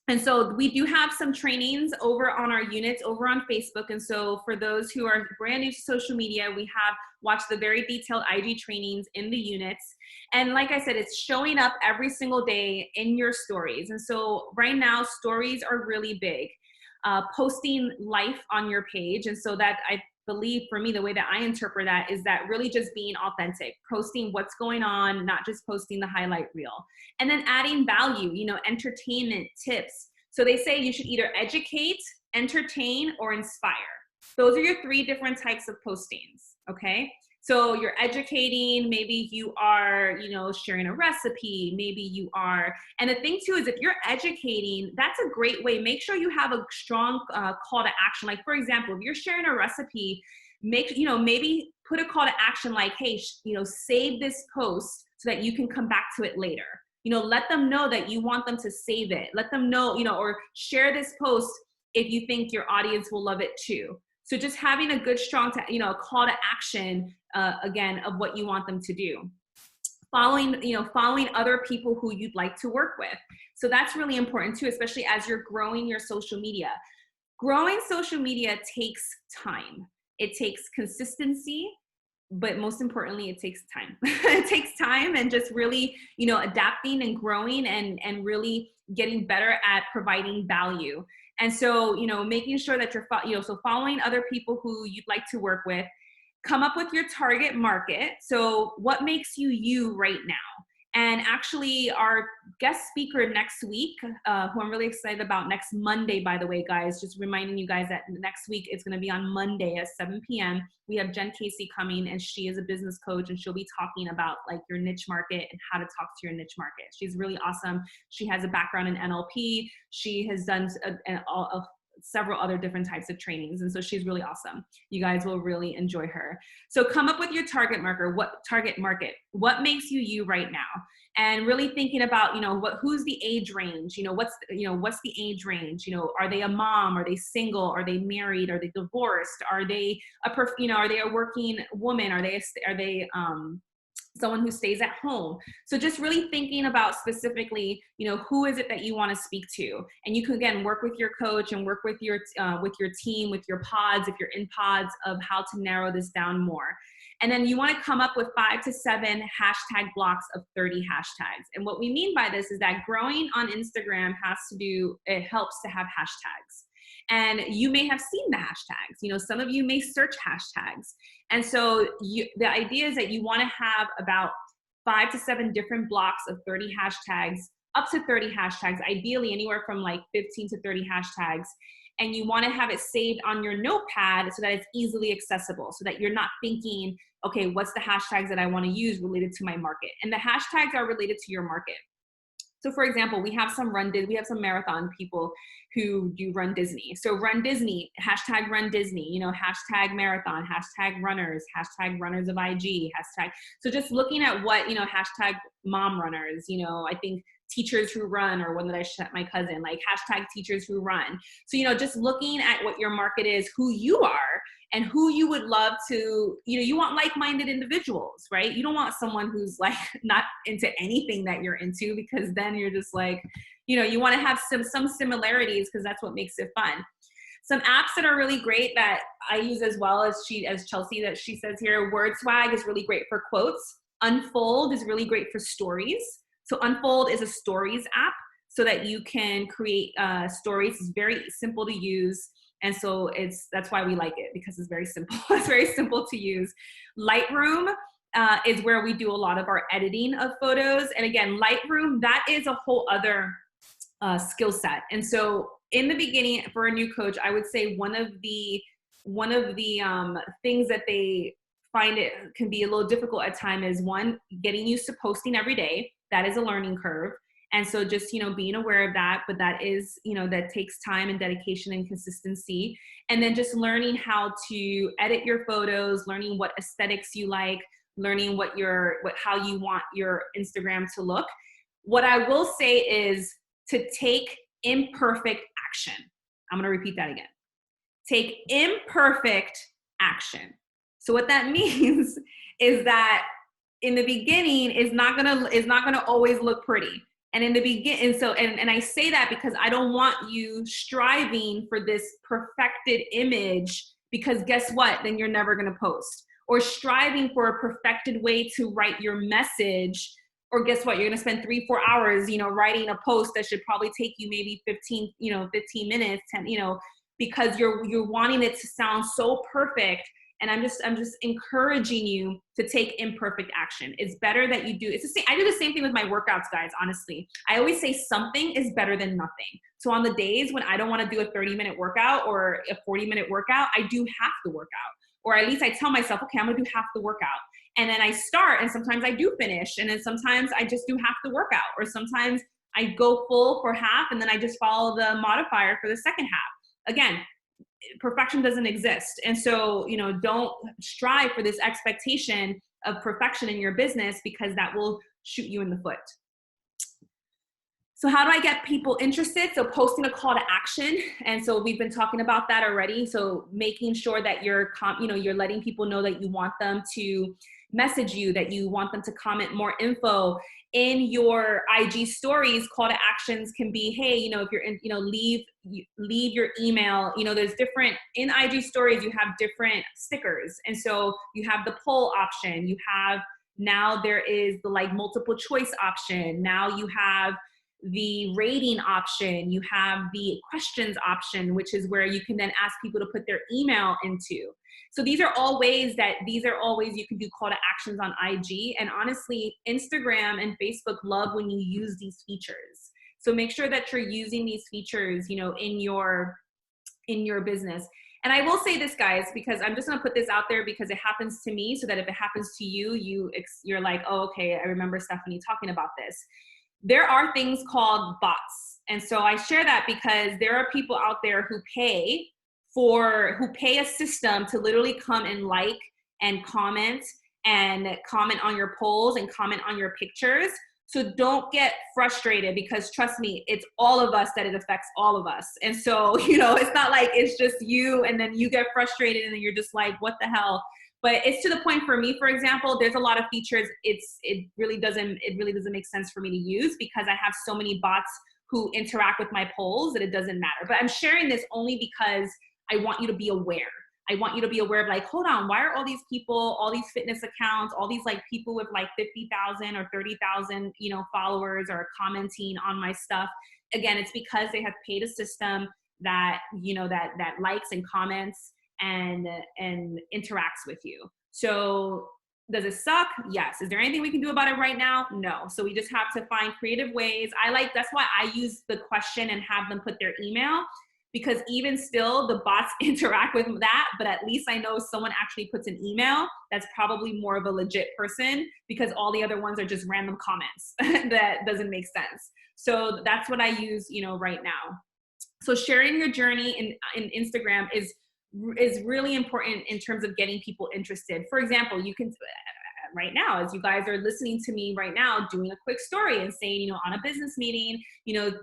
And so we do have some trainings over on our units over on Facebook. And so for those who are brand new to social media, we have watched the very detailed IG trainings in the units. And like I said, it's showing up every single day in your stories. And so right now, stories are really big. Posting life on your page. And so that, I believe, for me, the way that I interpret that is that really just being authentic, posting what's going on, not just posting the highlight reel. And then adding value, entertainment, tips. So they say you should either educate, entertain, or inspire. Those are your 3 different types of postings, okay? So you're educating, maybe you are, sharing a recipe, maybe you are, and the thing too is if you're educating, that's a great way. Make sure you have a strong call to action. Like for example, if you're sharing a recipe, maybe put a call to action like, hey, save this post so that you can come back to it later. let them know that you want them to save it. Let them know, or share this post if you think your audience will love it too. So just having a good, strong, a call to action, again, of what you want them to do. Following other people who you'd like to work with. So that's really important too, especially as you're growing your social media. Growing social media takes time. It takes consistency, but most importantly, it takes time. It takes time and just really, adapting and growing and really getting better at providing value. And so, making sure that you're, so following other people who you'd like to work with, come up with your target market. So what makes you right now? And actually our guest speaker next week, who I'm really excited about next Monday, by the way, guys, just reminding you guys that next week it's going to be on Monday at 7 p.m. We have Jen Casey coming, and she is a business coach, and she'll be talking about like your niche market and how to talk to your niche market. She's really awesome. She has a background in NLP. She has done several other different types of trainings. And so she's really awesome. You guys will really enjoy her. So come up with your target market, what makes you right now? And really thinking about, who's the age range? What's the age range? Are they a mom? Are they single? Are they married? Are they divorced? Are they are they a working woman? Are they someone who stays at home? So just really thinking about specifically, who is it that you want to speak to? And you can, again, work with your coach and work with your team, with your pods, if you're in pods, of how to narrow this down more. And then you want to come up with 5 to 7 hashtag blocks of 30 hashtags. And what we mean by this is that growing on Instagram it helps to have hashtags. And you may have seen the hashtags. Some of you may search hashtags. And so the idea is that you want to have about 5 to 7 different blocks of 30 hashtags, up to 30 hashtags, ideally anywhere from like 15 to 30 hashtags. And you want to have it saved on your notepad so that it's easily accessible, so that you're not thinking, okay, what's the hashtags that I want to use related to my market? And the hashtags are related to your market. So for example, we have some marathon people who do Run Disney. So Run Disney, hashtag Run Disney, hashtag marathon, hashtag runners, hashtag runners of IG, hashtag. So just looking at what, hashtag mom runners, I think teachers who run, or one that I shot my cousin, like hashtag teachers who run. So, just looking at what your market is, who you are, and who you would love to, you want like-minded individuals, right? You don't want someone who's like not into anything that you're into, because then you're just like, you want to have some similarities, because that's what makes it fun. Some apps that are really great that I use as well as Chelsea, that she says here, Word Swag is really great for quotes. Unfold is really great for stories. So Unfold is a stories app so that you can create stories. It's very simple to use. And so that's why we like it, because it's very simple. It's very simple to use. Lightroom is where we do a lot of our editing of photos. And again, Lightroom, that is a whole other skill set. And so in the beginning, for a new coach, I would say one of the things that they find it can be a little difficult at times is, one, getting used to posting every day. That is a learning curve. And so just, being aware of that, but that is, that takes time and dedication and consistency. And then just learning how to edit your photos, learning what aesthetics you like, learning how you want your Instagram to look. What I will say is to take imperfect action. I'm going to repeat that again. Take imperfect action. So what that means is that in the beginning is not gonna always look pretty. And in the beginning, and I say that because I don't want you striving for this perfected image, because guess what? Then you're never gonna post. Or striving for a perfected way to write your message, or guess what? You're gonna spend 3-4 hours, writing a post that should probably take you maybe 15 minutes, 10, because you're wanting it to sound so perfect. And I'm just encouraging you to take imperfect action. It's better that you do. It's the same. I do the same thing with my workouts, guys. Honestly, I always say something is better than nothing. So on the days when I don't want to do a 30-minute workout or a 40-minute workout, I do half the workout, or at least I tell myself, okay, I'm gonna do half the workout. And then I start, and sometimes I do finish, and then sometimes I just do half the workout, or sometimes I go full for half, and then I just follow the modifier for the second half. Again, perfection doesn't exist. And so, don't strive for this expectation of perfection in your business, because that will shoot you in the foot. So how do I get people interested? So posting a call to action. And so we've been talking about that already. So making sure that you're letting people know that you want them to message you, that you want them to comment more info in your IG stories. Call to actions can be, hey, if you're in, leave your email. There's different, in IG stories, you have different stickers. And so you have the poll option. Now there is the multiple choice option. Now you have the rating option, you have the questions option, which is where you can then ask people to put their email into. So these are all ways you can do call to actions on IG. And honestly, Instagram and Facebook love when you use these features. So make sure that you're using these features, in your business. And I will say this, guys, because I'm just going to put this out there because it happens to me, so that if it happens to you, you're like, oh, okay, I remember Stephanie talking about this. There are things called bots. And so I share that because there are people out there who pay a system to literally come and like and comment on your polls and comment on your pictures. So don't get frustrated, because trust me, it's all of us that it affects all of us. And so, it's not like it's just you and then you get frustrated and then you're just like, what the hell? But it's to the point for me, for example, there's a lot of features. It really doesn't make sense for me to use because I have so many bots who interact with my polls that it doesn't matter. But I'm sharing this only because I want you to be aware. I want you to be aware of hold on, why are all these people, all these fitness accounts, all these people with 50,000 or 30,000, followers are commenting on my stuff? Again, it's because they have paid a system that, that likes and comments and interacts with you. So does it suck? Yes. Is there anything we can do about it right now? No. So we just have to find creative ways. That's why I use the question and have them put their email, because even still the bots interact with that, but at least I know someone actually puts an email that's probably more of a legit person, because all the other ones are just random comments that doesn't make sense. So that's what I use, right now. So sharing your journey in Instagram is really important in terms of getting people interested. For example, you can, right now, as you guys are listening to me right now, doing a quick story and saying, on a business meeting,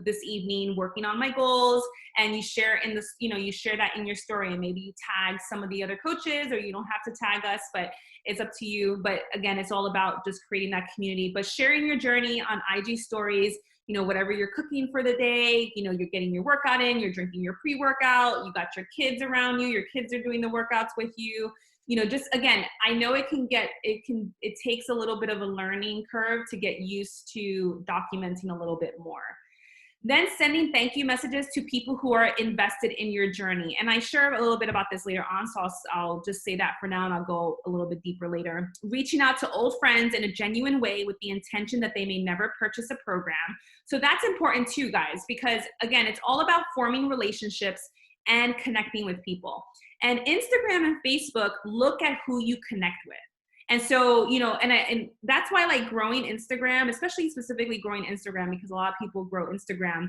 this evening, working on my goals, and you share you share that in your story, and maybe you tag some of the other coaches, or you don't have to tag us, but it's up to you. But again, it's all about just creating that community. But sharing your journey on IG stories, whatever you're cooking for the day, you're getting your workout in, you're drinking your pre-workout, you got your kids around you, your kids are doing the workouts with you, just again, I know it takes a little bit of a learning curve to get used to documenting a little bit more. Then sending thank you messages to people who are invested in your journey. And I share a little bit about this later on, so I'll just say that for now, and I'll go a little bit deeper later. Reaching out to old friends in a genuine way with the intention that they may never purchase a program. So that's important too, guys, because again, it's all about forming relationships and connecting with people. And Instagram and Facebook look at who you connect with. And so, and that's why growing Instagram, especially specifically growing Instagram, because a lot of people grow Instagram,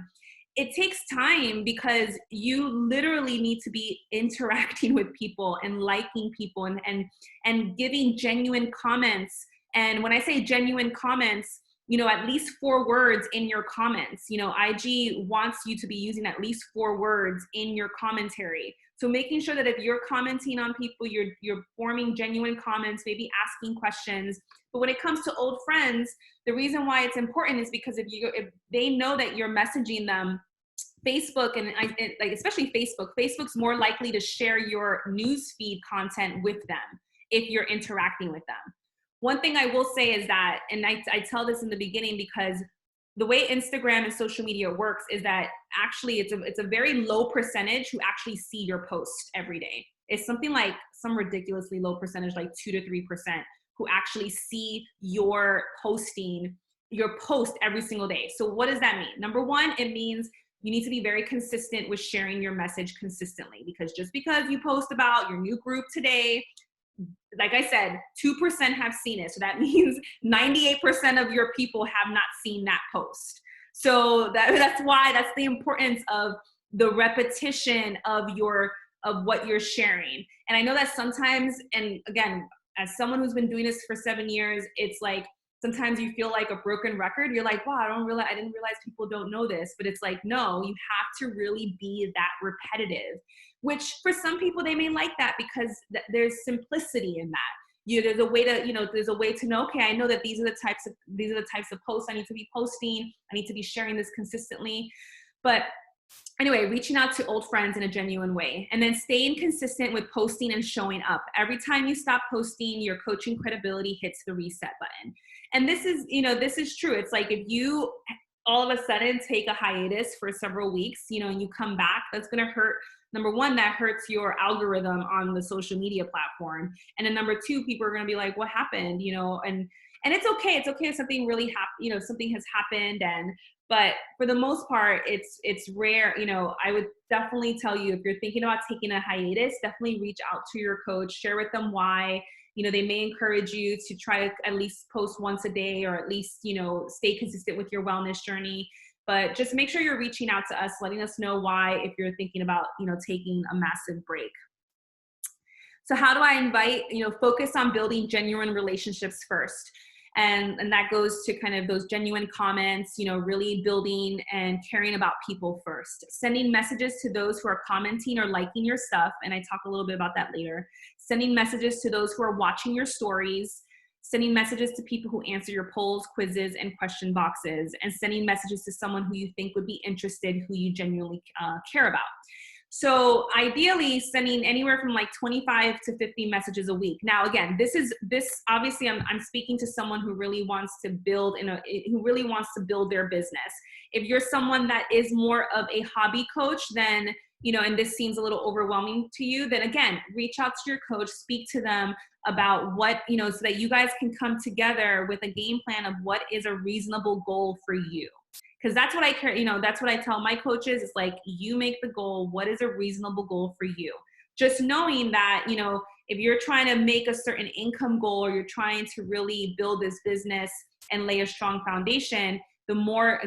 it takes time, because you literally need to be interacting with people and liking people and giving genuine comments. And when I say genuine comments, at least 4 words in your comments. IG wants you to be using at least 4 words in your commentary. So making sure that if you're commenting on people, you're forming genuine comments, maybe asking questions. But when it comes to old friends, the reason why it's important is because if they know that you're messaging them, Facebook and especially Facebook's more likely to share your newsfeed content with them if you're interacting with them. One thing I will say is that, and I tell this in the beginning, because the way Instagram and social media works is that actually it's a very low percentage who actually see your post every day. It's something like some ridiculously low percentage, like 2 to 3%, who actually see your post every single day. So what does that mean? Number one, it means you need to be very consistent with sharing your message consistently, because just because you post about your new group today, like I said, 2% have seen it. So that means 98% of your people have not seen that post. So that's the importance of the repetition of what you're sharing. And I know that sometimes, and again, as someone who's been doing this for 7 years, it's sometimes you feel like a broken record. You're like, wow, I didn't realize people don't know this. But it's like, no, you have to really be that repetitive, which for some people, they may like that because there's simplicity in that. There's a way to, there's a way to know, okay, I know that these are the types of posts I need to be posting. I need to be sharing this consistently. But anyway, reaching out to old friends in a genuine way, and then staying consistent with posting and showing up. Every time you stop posting, your coaching credibility hits the reset button. And this is true. It's like if you all of a sudden take a hiatus for several weeks, and you come back, that's going to hurt. Number one, that hurts your algorithm on the social media platform. And then number two, people are going to be like, what happened? And it's okay. It's okay if something really something has happened. But for the most part, it's rare. I would definitely tell you, if you're thinking about taking a hiatus, definitely reach out to your coach, share with them why. They may encourage you to try to at least post once a day, or at least, stay consistent with your wellness journey. But just make sure you're reaching out to us, letting us know why, if you're thinking about, taking a massive break. So how do I invite, focus on building genuine relationships first. And that goes to kind of those genuine comments, really building and caring about people first. Sending messages to those who are commenting or liking your stuff. And I talk a little bit about that later. Sending messages to those who are watching your stories. Sending messages to people who answer your polls, quizzes, and question boxes. And sending messages to someone who you think would be interested, who you genuinely care about. So ideally sending anywhere from like 25 to 50 messages a week. Now, again, this obviously I'm speaking to someone who really wants to build their business. If you're someone that is more of a hobby coach, then, and this seems a little overwhelming to you, then again, reach out to your coach, speak to them about what, so that you guys can come together with a game plan of what is a reasonable goal for you. Because that's what I care, that's what I tell my coaches. It's like, you make the goal. What is a reasonable goal for you? Just knowing that, if you're trying to make a certain income goal, or you're trying to really build this business and lay a strong foundation, the more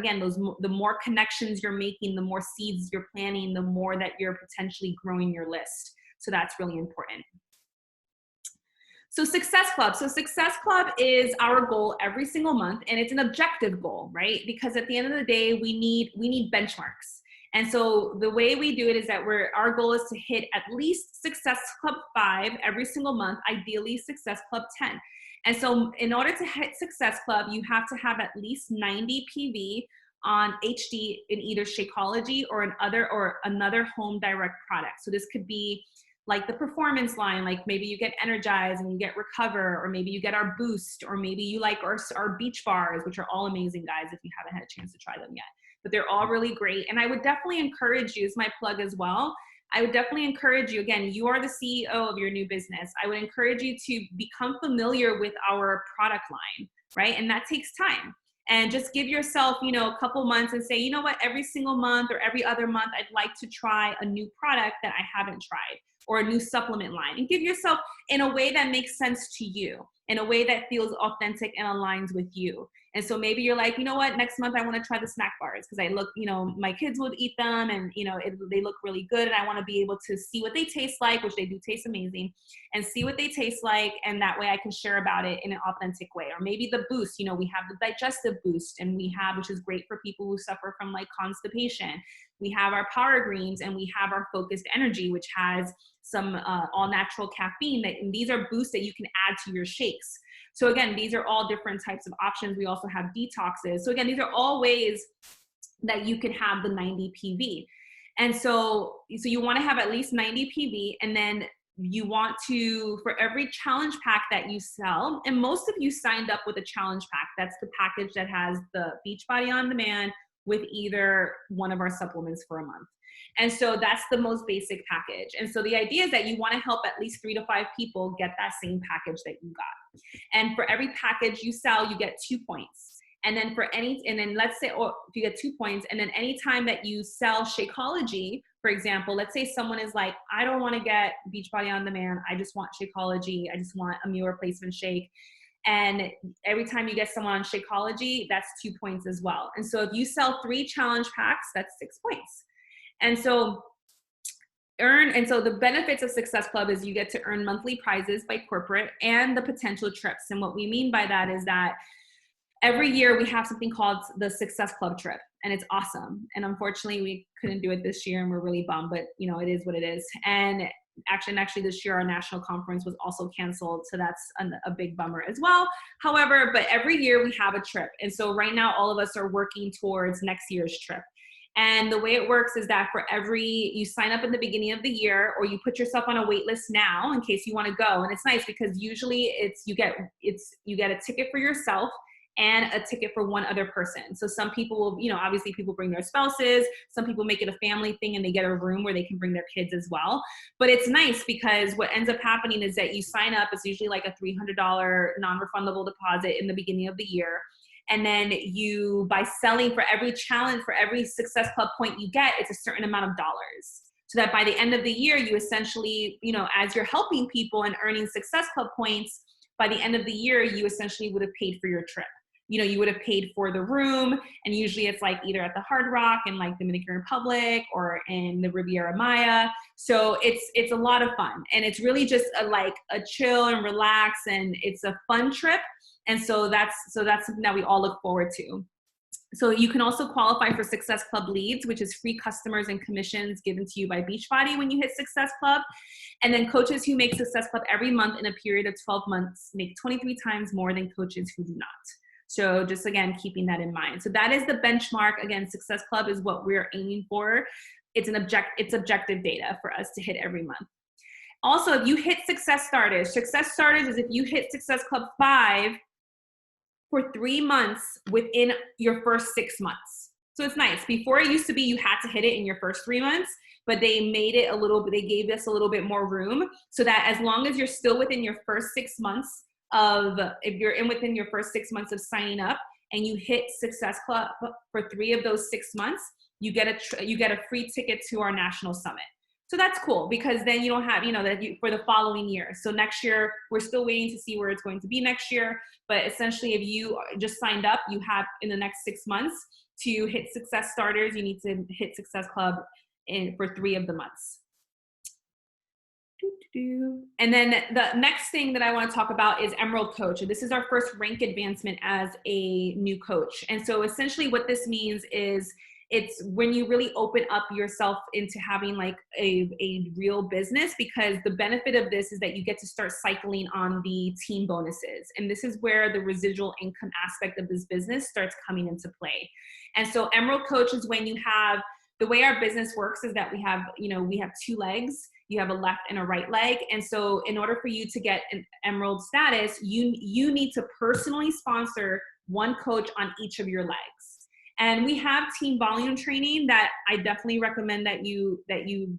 connections you're making, the more seeds you're planting, the more that you're potentially growing your list. So that's really important. So Success Club. So Success Club is our goal every single month, and it's an objective goal, right? Because at the end of the day, we need benchmarks. And so the way we do it is that our goal is to hit at least Success Club 5 every single month, ideally Success Club 10. And so in order to hit Success Club, you have to have at least 90 PV on HD in either Shakeology or another home direct product. So this could be like the performance line, like maybe you get Energize and you get Recover, or maybe you get our Boost, or maybe you like our beach bars, which are all amazing, guys, if you haven't had a chance to try them yet. But they're all really great. And I would definitely encourage you, as my plug as well, I would definitely encourage you, again, you are the CEO of your new business. I would encourage you to become familiar with our product line, right? And that takes time. And just give yourself, a couple months and say, you know what, every single month or every other month, I'd like to try a new product that I haven't tried, or a new supplement line, and give yourself in a way that makes sense to you, in a way that feels authentic and aligns with you. And so maybe you're like, you know what, next month I want to try the snack bars because I look, my kids would eat them, and, they look really good, and I want to be able to see what they taste like, which they do taste amazing, and see what they taste like. And that way I can share about it in an authentic way. Or maybe the Boost, we have the digestive boost, and which is great for people who suffer from like constipation. We have our Power Greens, and we have our Focused Energy, which has some all natural caffeine, and these are boosts that you can add to your shakes. So again, these are all different types of options. We also have detoxes. So again, these are all ways that you can have the 90 PV. And so you want to have at least 90 PV, and then you want to, for every challenge pack that you sell, and most of you signed up with a challenge pack. That's the package that has the Beachbody On Demand with either one of our supplements for a month. And so that's the most basic package. And so the idea is that you want to help at least 3 to 5 people get that same package that you got. And for every package you sell, you get 2 points. And then let's say, or if you get 2 points, and then anytime that you sell Shakeology, for example, let's say someone is like, I don't want to get Beachbody On Demand. I just want Shakeology. I just want a meal replacement shake. And every time you get someone on Shakeology, that's 2 points as well. And so if you sell 3 challenge packs, that's 6 points. And so the benefits of Success Club is you get to earn monthly prizes by corporate and the potential trips. And what we mean by that is that every year we have something called the Success Club trip, and it's awesome. And unfortunately we couldn't do it this year and we're really bummed, but you know, it is what it is. And actually this year our national conference was also canceled, so that's a big bummer as well. However, but every year we have a trip, and so right now all of us are working towards next year's trip. And the way it works is that you sign up in the beginning of the year, or you put yourself on a wait list now in case you want to go. And it's nice because usually you get a ticket for yourself and a ticket for one other person. So some people will, you know, obviously people bring their spouses, some people make it a family thing and they get a room where they can bring their kids as well. But it's nice because what ends up happening is that you sign up, it's usually like a $300 non-refundable deposit in the beginning of the year. And then by selling for every challenge, for every Success Club point you get, it's a certain amount of dollars. So that by the end of the year, you essentially, you know, as you're helping people and earning Success Club points, by the end of the year, you essentially would have paid for your trip. You know, you would have paid for the room, and usually it's like either at the Hard Rock in like Dominican Republic or in the Riviera Maya. So it's a lot of fun, and it's really just a chill and relax, and it's a fun trip. And so that's something that we all look forward to. So you can also qualify for Success Club leads, which is free customers and commissions given to you by Beachbody when you hit Success Club. And then coaches who make Success Club every month in a period of 12 months make 23 times more than coaches who do not. So just again, keeping that in mind. So that is the benchmark. Again, Success Club is what we're aiming for. It's objective data for us to hit every month. Also, if you hit Success Starters is if you hit Success Club 5 for 3 months within your first 6 months. So it's nice. Before it used to be you had to hit it in your first 3 months, but they made it they gave us a little bit more room so that as long as you're still within your first 6 months if you're within your first 6 months of signing up and you hit Success Club for 3 of those 6 months, you get a free ticket to our national summit. So that's cool because then you don't have, you know, for the following year. So next year, we're still waiting to see where it's going to be next year. But essentially, if you just signed up, you have in the next 6 months to hit Success Starters, you need to hit Success Club for 3 of the months. And then the next thing that I want to talk about is Emerald Coach. And this is our first rank advancement as a new coach. And so essentially what this means is it's when you really open up yourself into having like a real business, because the benefit of this is that you get to start cycling on the team bonuses. And this is where the residual income aspect of this business starts coming into play. And so Emerald Coach is when you have, the way our business works is that we have 2 legs. You have a left and a right leg. And so in order for you to get an Emerald status, you need to personally sponsor 1 coach on each of your legs. And we have team volume training that I definitely recommend that you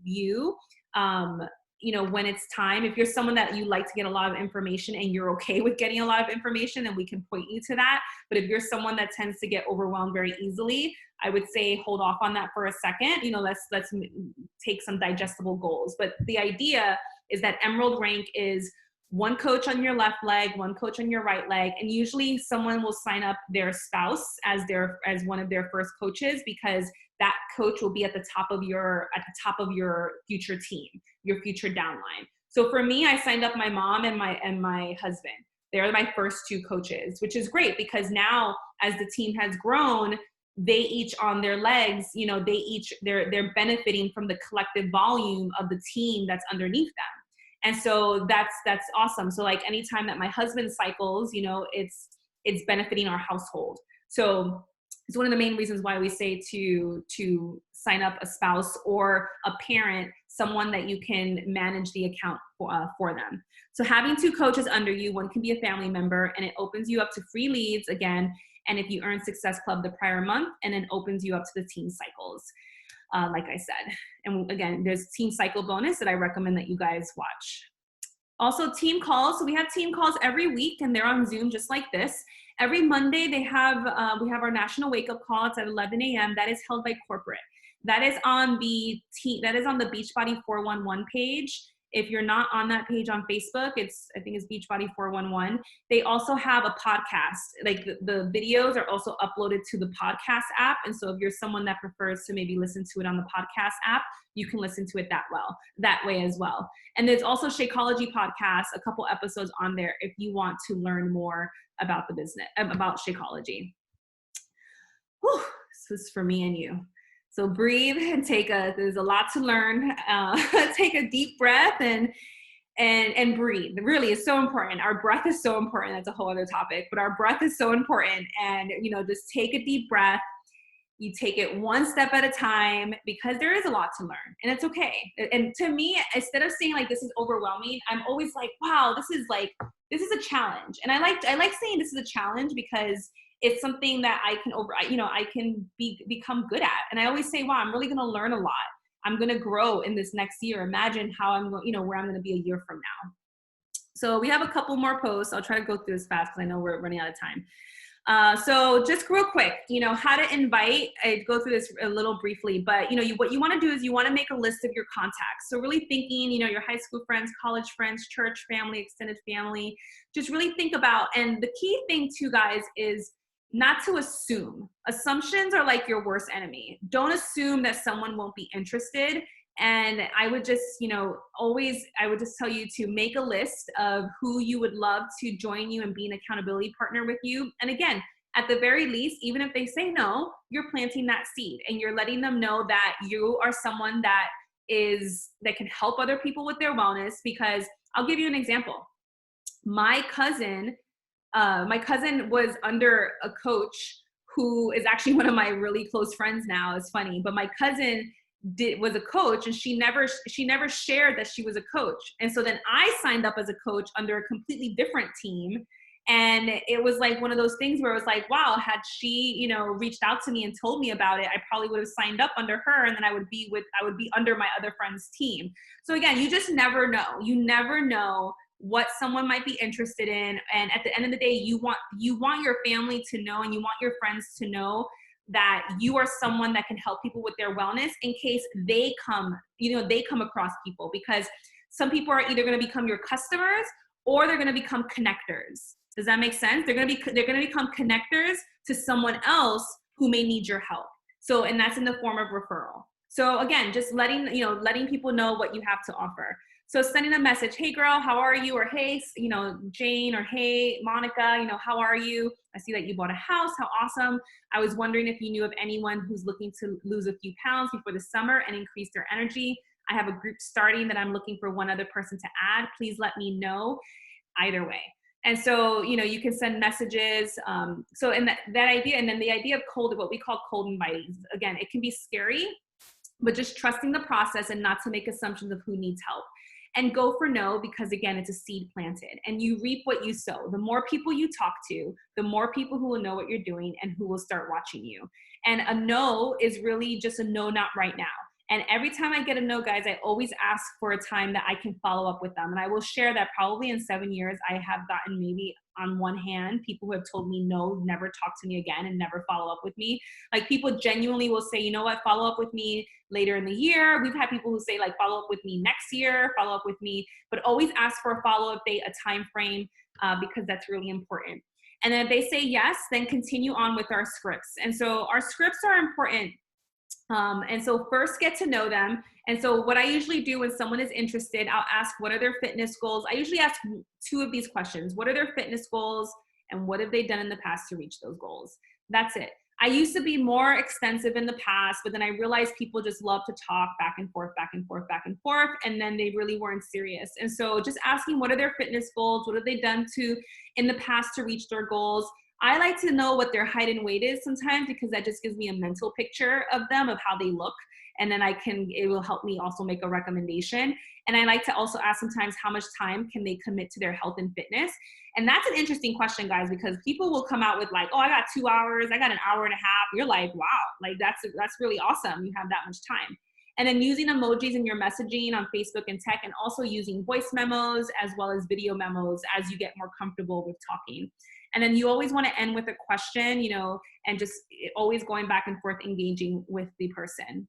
view, when it's time. If you're someone that you like to get a lot of information and you're okay with getting a lot of information, then we can point you to that. But if you're someone that tends to get overwhelmed very easily, I would say hold off on that for a second. You know, let's take some digestible goals. But the idea is that Emerald rank is 1 coach on your left leg, 1 coach on your right leg, and usually someone will sign up their spouse as one of their first coaches, because that coach will be at the top of your future team, your future downline. So for me, I signed up my mom and my husband. They're my first 2 coaches, which is great because now as the team has grown, they each on their legs, they're benefiting from the collective volume of the team that's underneath them. And so that's awesome. So like anytime that my husband cycles, it's benefiting our household. So it's one of the main reasons why we say to sign up a spouse or a parent, someone that you can manage the account for them. So having 2 coaches under you, 1 can be a family member, and it opens you up to free leads again. And if you earn Success Club the prior month, and then opens you up to the team cycles. Like I said. And again, there's team cycle bonus that I recommend that you guys watch. Also team calls. So we have team calls every week and they're on Zoom just like this. Every Monday we have our national wake up call. It's at 11 a.m. That is held by corporate. That is on the Beachbody 411 page. If you're not on that page on Facebook, I think it's Beachbody 411. They also have a podcast. Like the videos are also uploaded to the podcast app. And so if you're someone that prefers to maybe listen to it on the podcast app, you can listen to it that way as well. And there's also Shakeology podcast, a couple episodes on there if you want to learn more about the business, about Shakeology. Whew, this is for me and you. So breathe and there's a lot to learn. Take a deep breath and breathe. Really, it's so important. Our breath is so important. That's a whole other topic, but our breath is so important. And, just take a deep breath. You take it one step at a time because there is a lot to learn and it's okay. And to me, instead of saying like, this is overwhelming, I'm always like, wow, this is a challenge. And I like saying this is a challenge because it's something that I can become good at. And I always say, wow, I'm really going to learn a lot. I'm going to grow in this next year. Imagine how I'm going, where I'm going to be a year from now. So we have a couple more posts. I'll try to go through this fast because I know we're running out of time. So just real quick, how to invite. I go through this a little briefly, but what you want to do is you want to make a list of your contacts. So really thinking, your high school friends, college friends, church family, extended family. Just really think about, and the key thing too, guys, is not to assume. Assumptions are like your worst enemy. Don't assume that someone won't be interested. And I would just, I would just tell you to make a list of who you would love to join you and be an accountability partner with you. And again, at the very least, even if they say no, you're planting that seed and you're letting them know that you are someone that can help other people with their wellness. Because I'll give you an example. My cousin was under a coach who is actually one of my really close friends now. It's funny, but my cousin was a coach and she never shared that she was a coach. And so then I signed up as a coach under a completely different team. And it was like one of those things where it was like, wow, had she, reached out to me and told me about it, I probably would have signed up under her and then I would be under my other friend's team. So again, you just never know. You never know what someone might be interested in. And at the end of the day, you want your family to know and you want your friends to know that you are someone that can help people with their wellness in case they come across people, because some people are either going to become your customers or they're going to become connectors. Does that make sense? They're going to become connectors to someone else who may need your help. So, and that's in the form of referral. So again, just letting people know what you have to offer. So sending a message, hey girl, how are you? Or hey, Jane, or hey, Monica, how are you? I see that you bought a house. How awesome. I was wondering if you knew of anyone who's looking to lose a few pounds before the summer and increase their energy. I have a group starting that I'm looking for one other person to add. Please let me know. Either way. And so, you can send messages. So in that idea, and then the idea of what we call cold inviting, again, it can be scary, but just trusting the process and not to make assumptions of who needs help. And go for no, because again, it's a seed planted and you reap what you sow. The more people you talk to, the more people who will know what you're doing and who will start watching you. And a no is really just a no, not right now. And every time I get a no, guys, I always ask for a time that I can follow up with them. And I will share that probably in 7 years, I have gotten maybe on one hand, people who have told me no, never talk to me again and never follow up with me. Like people genuinely will say, you know what, follow up with me later in the year. We've had people who say like, follow up with me next year, follow up with me, but always ask for a follow-up date, a time frame, because that's really important. And then if they say yes, then continue on with our scripts. And so our scripts are important. And so first get to know them. And so what I usually do when someone is interested, I'll ask, what are their fitness goals? I usually ask 2 of these questions. What are their fitness goals? And what have they done in the past to reach those goals? That's it. I used to be more extensive in the past, but then I realized people just love to talk back and forth, back and forth, back and forth. And then they really weren't serious. And so just asking, what are their fitness goals? What have they done in the past to reach their goals? I like to know what their height and weight is sometimes, because that just gives me a mental picture of them, of how they look. And then it will help me also make a recommendation. And I like to also ask sometimes, how much time can they commit to their health and fitness? And that's an interesting question, guys, because people will come out with like, oh, I got 2 hours, I got an hour and a half. You're like, wow, like that's really awesome. You have that much time. And then using emojis in your messaging on Facebook and tech, and also using voice memos as well as video memos as you get more comfortable with talking. And then you always want to end with a question, and just always going back and forth, engaging with the person.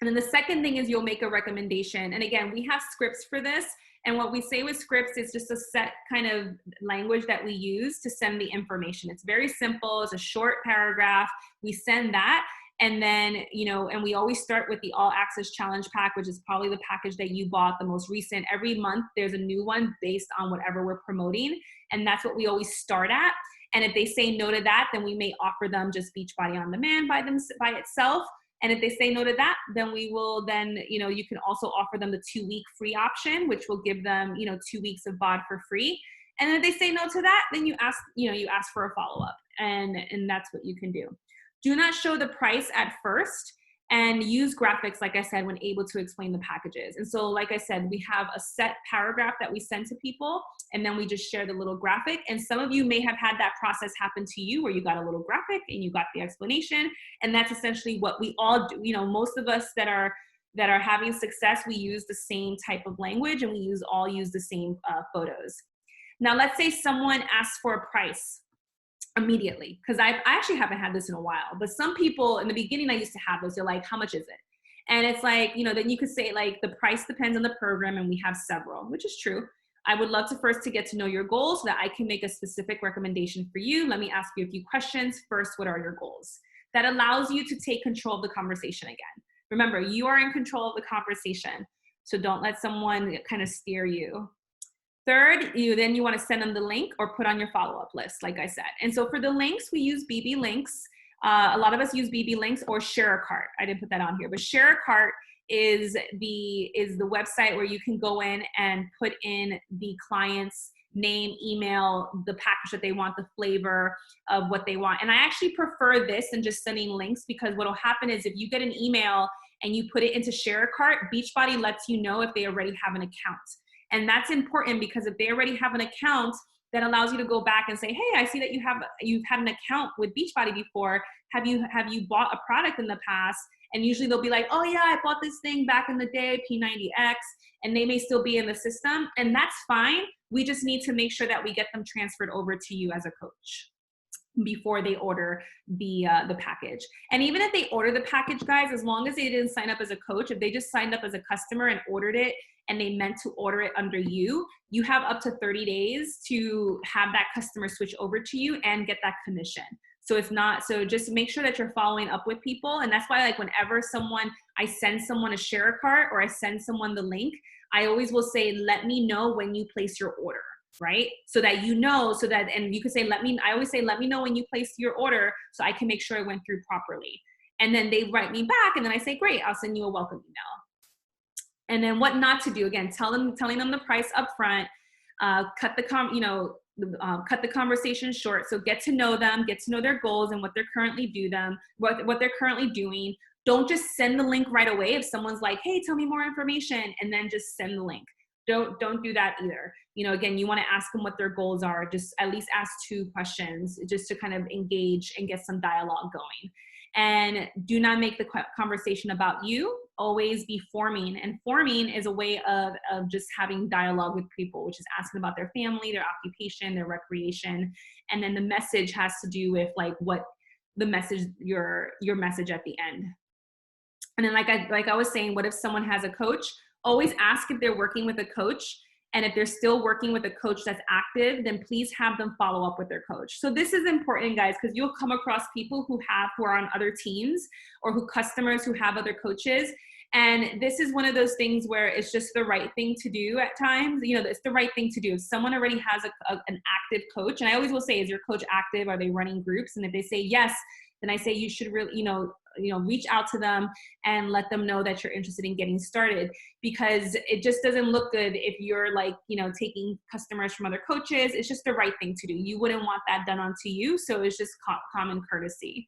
And then the second thing is you'll make a recommendation. And again, we have scripts for this. And what we say with scripts is just a set kind of language that we use to send the information. It's very simple. It's a short paragraph. We send that. And then, and we always start with the All Access Challenge Pack, which is probably the package that you bought, the most recent. Every month, there's a new one based on whatever we're promoting. And that's what we always start at. And if they say no to that, then we may offer them just Beachbody On Demand by itself. And if they say no to that, then we will you can also offer them the 2-week free option, which will give them, 2 weeks of BOD for free. And then if they say no to that, then you ask for a follow-up, and that's what you can do. Do not show the price at first, and use graphics, like I said, when able to explain the packages. And so, like I said, we have a set paragraph that we send to people, and then we just share the little graphic. And some of you may have had that process happen to you where you got a little graphic and you got the explanation. And that's essentially what we all do. Most of us that are having success, we use the same type of language, and we all use the same photos. Now, let's say someone asks for a price immediately, because I actually haven't had this in a while, but some people in the beginning, I used to have those. They're like, how much is it? And it's like, then you could say like, the price depends on the program, and we have several, which is true. I would love to first to get to know your goals so that I can make a specific recommendation for you. Let me ask you a few questions. First, what are your goals? That allows you to take control of the conversation again. Remember, you are in control of the conversation, so don't let someone kind of steer you. Third, you want to send them the link or put on your follow-up list, like I said. And so for the links, we use BB links. A lot of us use BB links or Share a Cart. I didn't put that on here, but Share a Cart is the website where you can go in and put in the client's name, email, the package that they want, the flavor of what they want. And I actually prefer this than just sending links, because what will happen is if you get an email and you put it into Share a Cart, Beachbody lets you know if they already have an account. And that's important, because if they already have an account, that allows you to go back and say, hey, I see that you've had an account with Beachbody before. Have you bought a product in the past? And usually they'll be like, oh yeah, I bought this thing back in the day, P90X, and they may still be in the system, and that's fine. We just need to make sure that we get them transferred over to you as a coach before they order the package. And even if they order the package, guys, as long as they didn't sign up as a coach, if they just signed up as a customer and ordered it, and they meant to order it under you, you have up to 30 days to have that customer switch over to you and get that commission. So just make sure that you're following up with people. And that's why, like, whenever I send someone a Share a Cart or I send someone the link, I always will say, let me know when you place your order, right? So that and you can say, I always say, let me know when you place your order so I can make sure it went through properly. And then they write me back, and then I say, great, I'll send you a welcome email. And then what not to do, again, telling them the price up front, cut the conversation short. So get to know them, get to know their goals and what they're currently doing. Don't just send the link right away. If someone's like, hey, tell me more information, and then just send the link. Don't do that either. Again, you want to ask them what their goals are. Just at least ask 2 questions just to kind of engage and get some dialogue going. And do not make the conversation about you. Always be forming. And forming is a way of just having dialogue with people, which is asking about their family, their occupation, their recreation. And then the message has to do with like what the message, your message at the end. And then like I was saying, what if someone has a coach? Always ask if they're working with a coach. And if they're still working with a coach that's active, then please have them follow up with their coach. So this is important, guys, because you'll come across people who are on other teams, or customers who have other coaches. And this is one of those things where it's just the right thing to do at times. It's the right thing to do. If someone already has an active coach, and I always will say, is your coach active? Are they running groups? And if they say yes, then I say you should really, reach out to them and let them know that you're interested in getting started, because it just doesn't look good if you're like, taking customers from other coaches. It's just the right thing to do. You wouldn't want that done onto you. So it's just common courtesy.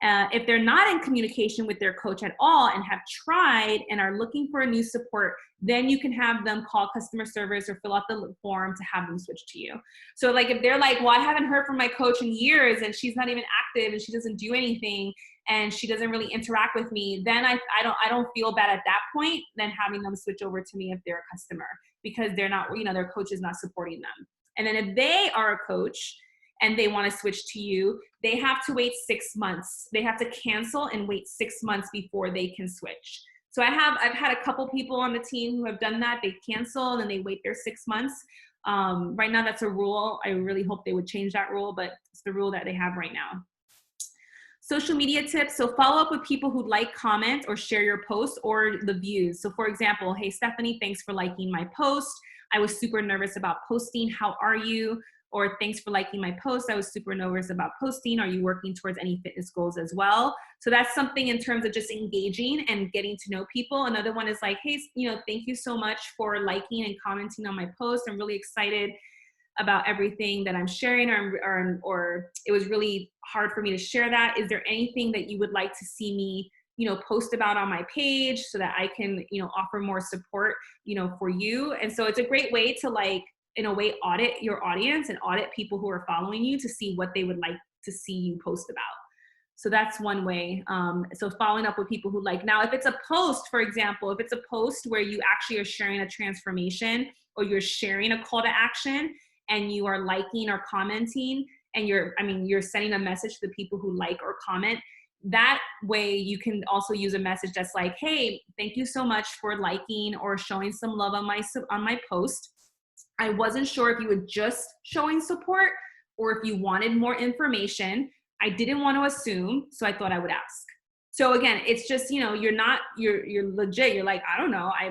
If they're not in communication with their coach at all and have tried and are looking for a new support, then you can have them call customer service or fill out the form to have them switch to you. So like if they're like, well, I haven't heard from my coach in years and she's not even active and she doesn't do anything and she doesn't really interact with me, then I don't feel bad at that point than having them switch over to me if they're a customer, because they're not, their coach is not supporting them. And then if they are a coach and they want to switch to you, they have to wait 6 months. They have to cancel and wait 6 months before they can switch. So I've had a couple people on the team who have done that. They cancel and then they wait their 6 months. Right now that's a rule. I really hope they would change that rule, but it's the rule that they have right now. Social media tips. So follow up with people who like, comment, or share your post or the views. So for example, hey, Stephanie, thanks for liking my post. I was super nervous about posting. How are you? Or thanks for liking my post. I was super nervous about posting. Are you working towards any fitness goals as well? So that's something in terms of just engaging and getting to know people. Another one is like, hey, thank you so much for liking and commenting on my post. I'm really excited about everything that I'm sharing, or it was really hard for me to share that. Is there anything that you would like to see me, post about on my page so that I can, offer more support, for you? And so it's a great way to, like, in a way, audit your audience and audit people who are following you to see what they would like to see you post about. So that's one way. So following up with people who like. Now, if it's a post, for example, if it's a post where you actually are sharing a transformation or you're sharing a call to action and you are liking or commenting and you're sending a message to the people who like or comment, that way you can also use a message that's like, hey, thank you so much for liking or showing some love on my post. I wasn't sure if you were just showing support or if you wanted more information. I didn't want to assume, so I thought I would ask. So again, it's just, you're legit. You're like, I don't know. I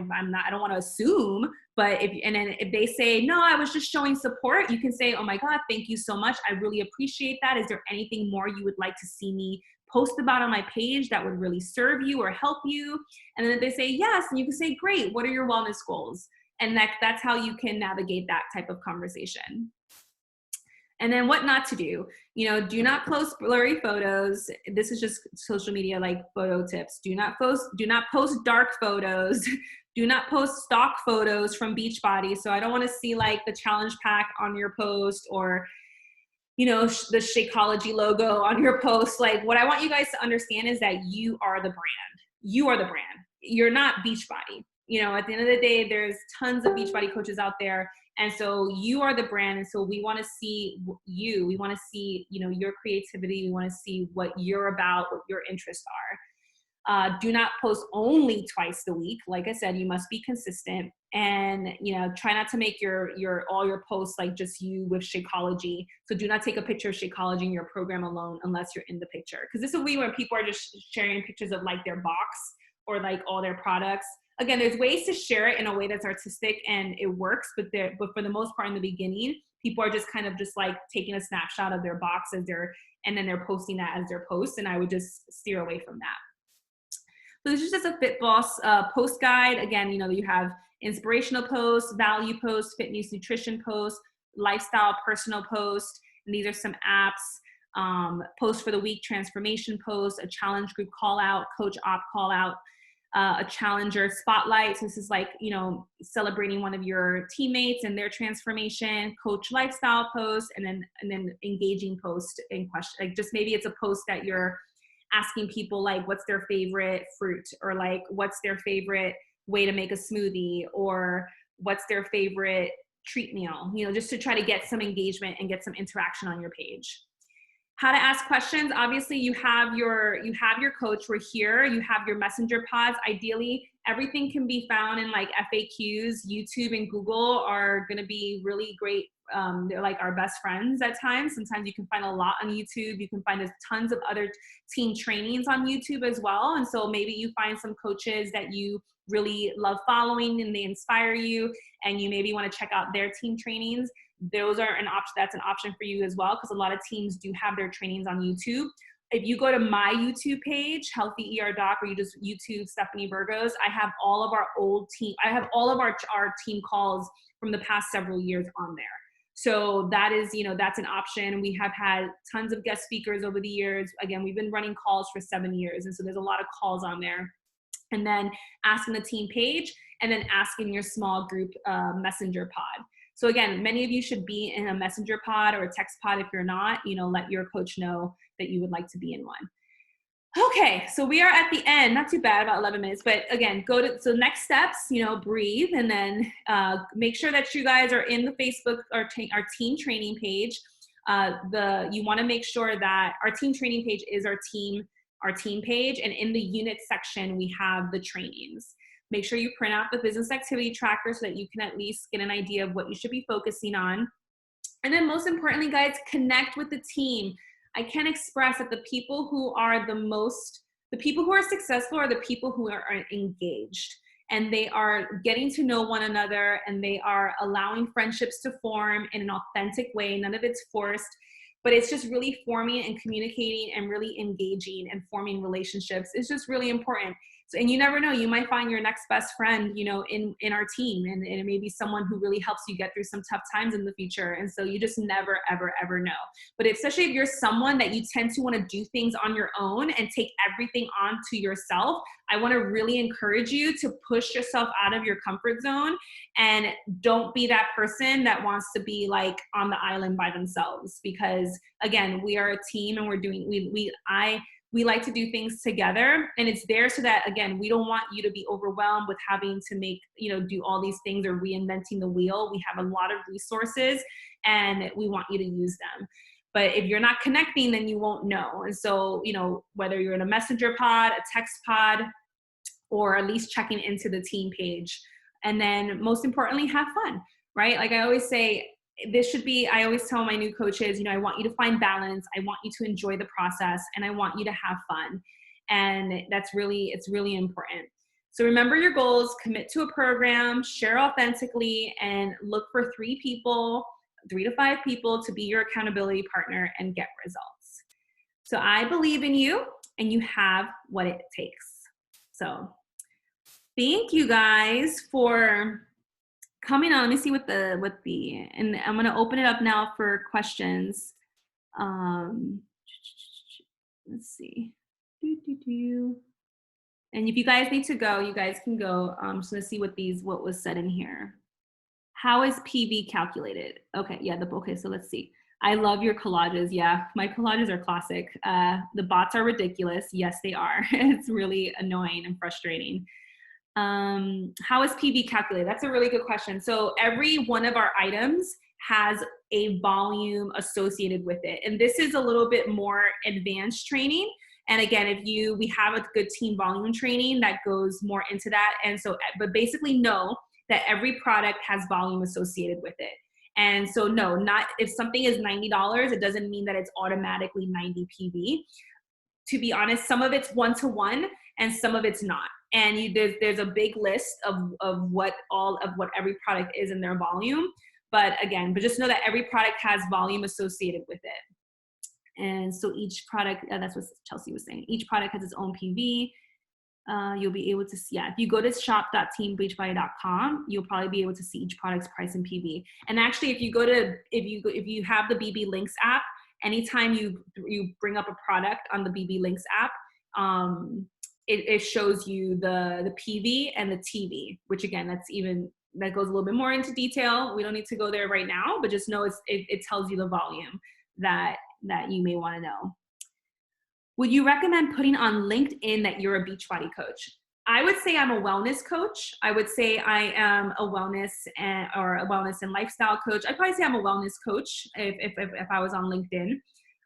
don't want to assume, but if they say, no, I was just showing support, you can say, oh my God, thank you so much. I really appreciate that. Is there anything more you would like to see me post about on my page that would really serve you or help you? And then if they say yes, and you can say, great, what are your wellness goals? And that's how you can navigate that type of conversation. And then what not to do. Do not post blurry photos. This is just social media, like, photo tips. Do not post dark photos. Do not post stock photos from Beachbody. So I don't want to see, like, the challenge pack on your post or, the Shakeology logo on your post. Like, what I want you guys to understand is that you are the brand. You are the brand. You're not Beachbody. At the end of the day, there's tons of Beachbody coaches out there. And so you are the brand. And so we want to see you. We want to see, your creativity. We want to see what you're about, what your interests are. Do not post only twice a week. Like I said, you must be consistent, and, try not to make all your posts like just you with Shakeology. So do not take a picture of Shakeology in your program alone unless you're in the picture. Because this will be when people are just sharing pictures of, like, their box or, like, all their products. Again, there's ways to share it in a way that's artistic and it works, but for the most part in the beginning, people are just kind of just like taking a snapshot of their box and then they're posting that as their post, and I would just steer away from that. So this is just a Fit Boss post guide. Again, you have inspirational posts, value posts, fitness, nutrition posts, lifestyle, personal posts, and these are some apps. Post for the week, transformation post, a challenge group call out, coach op call out, a challenger spotlight. So this is like, celebrating one of your teammates and their transformation, coach lifestyle post, and then engaging post in question. Like, just maybe it's a post that you're asking people, like, what's their favorite fruit, or like, what's their favorite way to make a smoothie, or what's their favorite treat meal, just to try to get some engagement and get some interaction on your page. How to ask questions. Obviously, you have your coach. We're here. You have your messenger pods. Ideally, everything can be found in, like, FAQs. YouTube and Google are going to be really great. They're like our best friends at times. Sometimes you can find a lot on YouTube. You can find tons of other team trainings on YouTube as well. And so maybe you find some coaches that you really love following and they inspire you, and you maybe want to check out their team trainings. Those are an option. That's an option for you as well, because a lot of teams do have their trainings on YouTube. If you go to my YouTube page, Healthy ER Doc, or you just YouTube Stephanie Burgos, I have all of our old team. I have all of our team calls from the past several years on there. So that is, that's an option. We have had tons of guest speakers over the years. Again, we've been running calls for 7 years. And so there's a lot of calls on there. And then asking the team page, and then asking your small group messenger pod. So again, many of you should be in a messenger pod or a text pod. If you're not, let your coach know that you would like to be in one. Okay, so we are at the end. Not too bad, about 11 minutes. But again, so next steps, breathe, and then make sure that you guys are in the Facebook, our team training page. You want to make sure that our team training page is our team page, and in the unit section we have the trainings. Make sure you print out the business activity tracker so that you can at least get an idea of what you should be focusing on. And then most importantly, guys, connect with the team. I can't express that the people who are successful are the people who are engaged, and they are getting to know one another, and they are allowing friendships to form in an authentic way. None of it's forced, but it's just really forming and communicating and really engaging and forming relationships. It's just really important. So, and you never know, you might find your next best friend, you know, in our team, and it may be someone who really helps you get through some tough times in the future. And so you just never, ever, ever know. But especially if you're someone that you tend to want to do things on your own and take everything onto yourself, I want to really encourage you to push yourself out of your comfort zone, and don't be that person that wants to be like on the island by themselves. Because again, we are a team, and we like to do things together, and it's there so that, again, we don't want you to be overwhelmed with having to do all these things or reinventing the wheel. We have a lot of resources, and we want you to use them. But if you're not connecting, then you won't know. And so, whether you're in a messenger pod, a text pod, or at least checking into the team page. And then most importantly, have fun, right? Like I always say, I always tell my new coaches, I want you to find balance. I want you to enjoy the process, and I want you to have fun. And it's really important. So remember your goals, commit to a program, share authentically, and look for 3 to 5 people to be your accountability partner and get results. So I believe in you, and you have what it takes. So thank you guys for coming on. Let me see and I'm going to open it up now for questions. Let's see. And if you guys need to go, you guys can go. I'm just going to see what was said in here. How is PV calculated? Okay. Yeah. Okay. So let's see. I love your collages. Yeah. My collages are classic. The bots are ridiculous. Yes, they are. It's really annoying and frustrating. How is PV calculated? That's a really good question. So every one of our items has a volume associated with it. And this is a little bit more advanced training. And again, we have a good team volume training that goes more into that. And so, but basically know that every product has volume associated with it. And so no, not if something is $90, it doesn't mean that it's automatically 90 PV. To be honest, some of it's 1-to-1 and some of it's not. And there's a big list of what every product is in their volume. But just know that every product has volume associated with it. And so each product, that's what Chelsea was saying, each product has its own PV. You'll be able to see, if you go to shop.teambeachbody.com, you'll probably be able to see each product's price and PV. And actually, if you have the BB Links app, anytime you bring up a product on the BB Links app, it shows you the PV and the TV, which again, that goes a little bit more into detail. We don't need to go there right now, but just know it tells you the volume that you may want to know. Would you recommend putting on LinkedIn that you're a Beachbody coach? I would say I'm a wellness coach. I would say I am a wellness and lifestyle coach. I'd probably say I'm a wellness coach if I was on LinkedIn.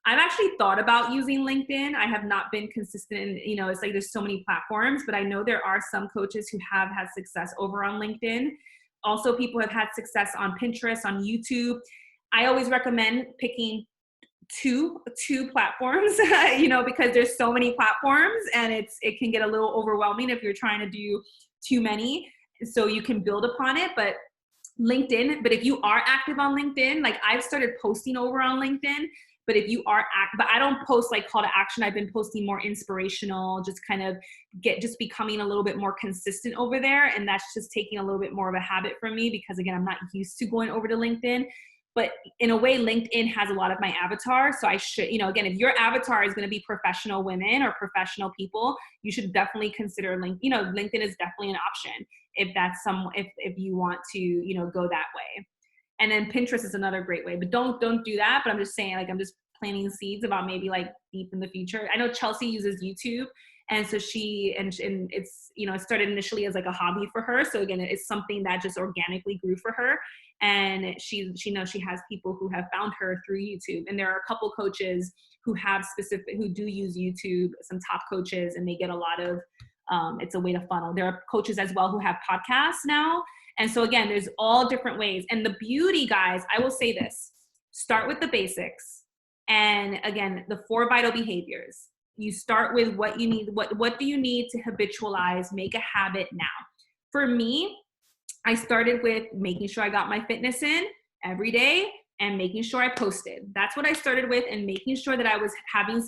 I've actually thought about using LinkedIn. I have not been consistent. It's like there's so many platforms, but I know there are some coaches who have had success over on LinkedIn. Also, people have had success on Pinterest, on YouTube. I always recommend picking two platforms, because there's so many platforms, and it can get a little overwhelming if you're trying to do too many. So you can build upon it, but LinkedIn. But if you are active on LinkedIn, like I've started posting over on LinkedIn. But if you are but I don't post like call to action. I've been posting more inspirational, just kind of becoming a little bit more consistent over there. And that's just taking a little bit more of a habit from me, because again, I'm not used to going over to LinkedIn. But in a way, LinkedIn has a lot of my avatar. So I should, again, if your avatar is going to be professional women or professional people, you should definitely consider LinkedIn. LinkedIn is definitely an option if you want to, go that way. And then Pinterest is another great way, but don't do that. But I'm just saying, like, I'm just planting seeds about maybe like deep in the future. I know Chelsea uses YouTube, And so and it's, you know, it started initially as like a hobby for her. So again, it's something that just organically grew for her. And she knows she has people who have found her through YouTube. And there are a couple coaches who who do use YouTube, some top coaches, and they get a lot of, it's a way to funnel. There are coaches as well who have podcasts now. And so again, there's all different ways. And the beauty, guys, I will say this, start with the basics. And again, the 4 vital behaviors. You start with what you need. What do you need to habitualize, make a habit now? For me, I started with making sure I got my fitness in every day and making sure I posted. That's what I started with, and making sure that I was having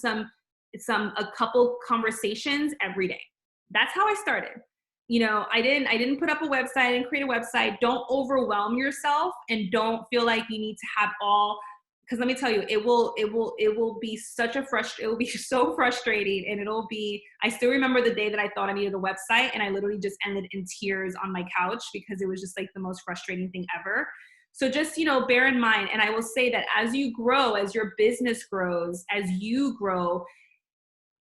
a couple conversations every day. That's how I started. You know, I didn't put up a website, I didn't create a website. Don't overwhelm yourself, and don't feel like you need to have all, because let me tell you, it will be it will be so frustrating, and I still remember the day that I thought I needed a website, and I literally just ended in tears on my couch because it was just like the most frustrating thing ever. So just, you know, bear in mind, and I will say that as you grow, as your business grows, as you grow,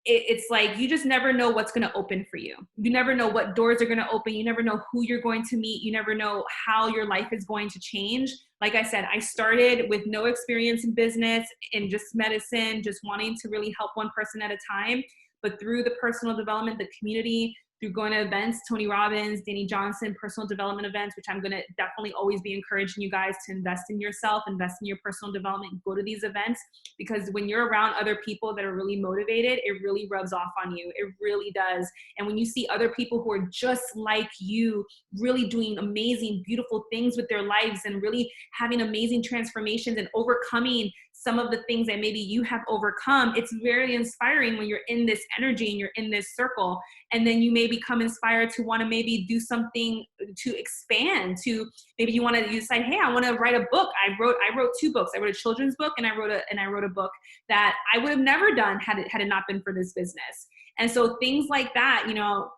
it's like you just never know what's going to open for you. You never know what doors are going to open. You never know who you're going to meet. You never know how your life is going to change. Like I said, I started with no experience in business, in just medicine, just wanting to really help one person at a time. But through the personal development, the community, through going to events, Tony Robbins, Danny Johnson, personal development events, which I'm going to definitely always be encouraging you guys to invest in yourself, invest in your personal development, go to these events, because when you're around other people that are really motivated, it really rubs off on you. It really does. And when you see other people who are just like you, really doing amazing, beautiful things with their lives and really having amazing transformations and overcoming some of the things that maybe you have overcome, it's very inspiring when you're in this energy and you're in this circle. And then you may become inspired to want to maybe do something to expand, to maybe you decide, hey, I want to write a book. I wrote 2 books. I wrote a children's book, and I wrote a book that I would have never done had it not been for this business. And so things like that, you know,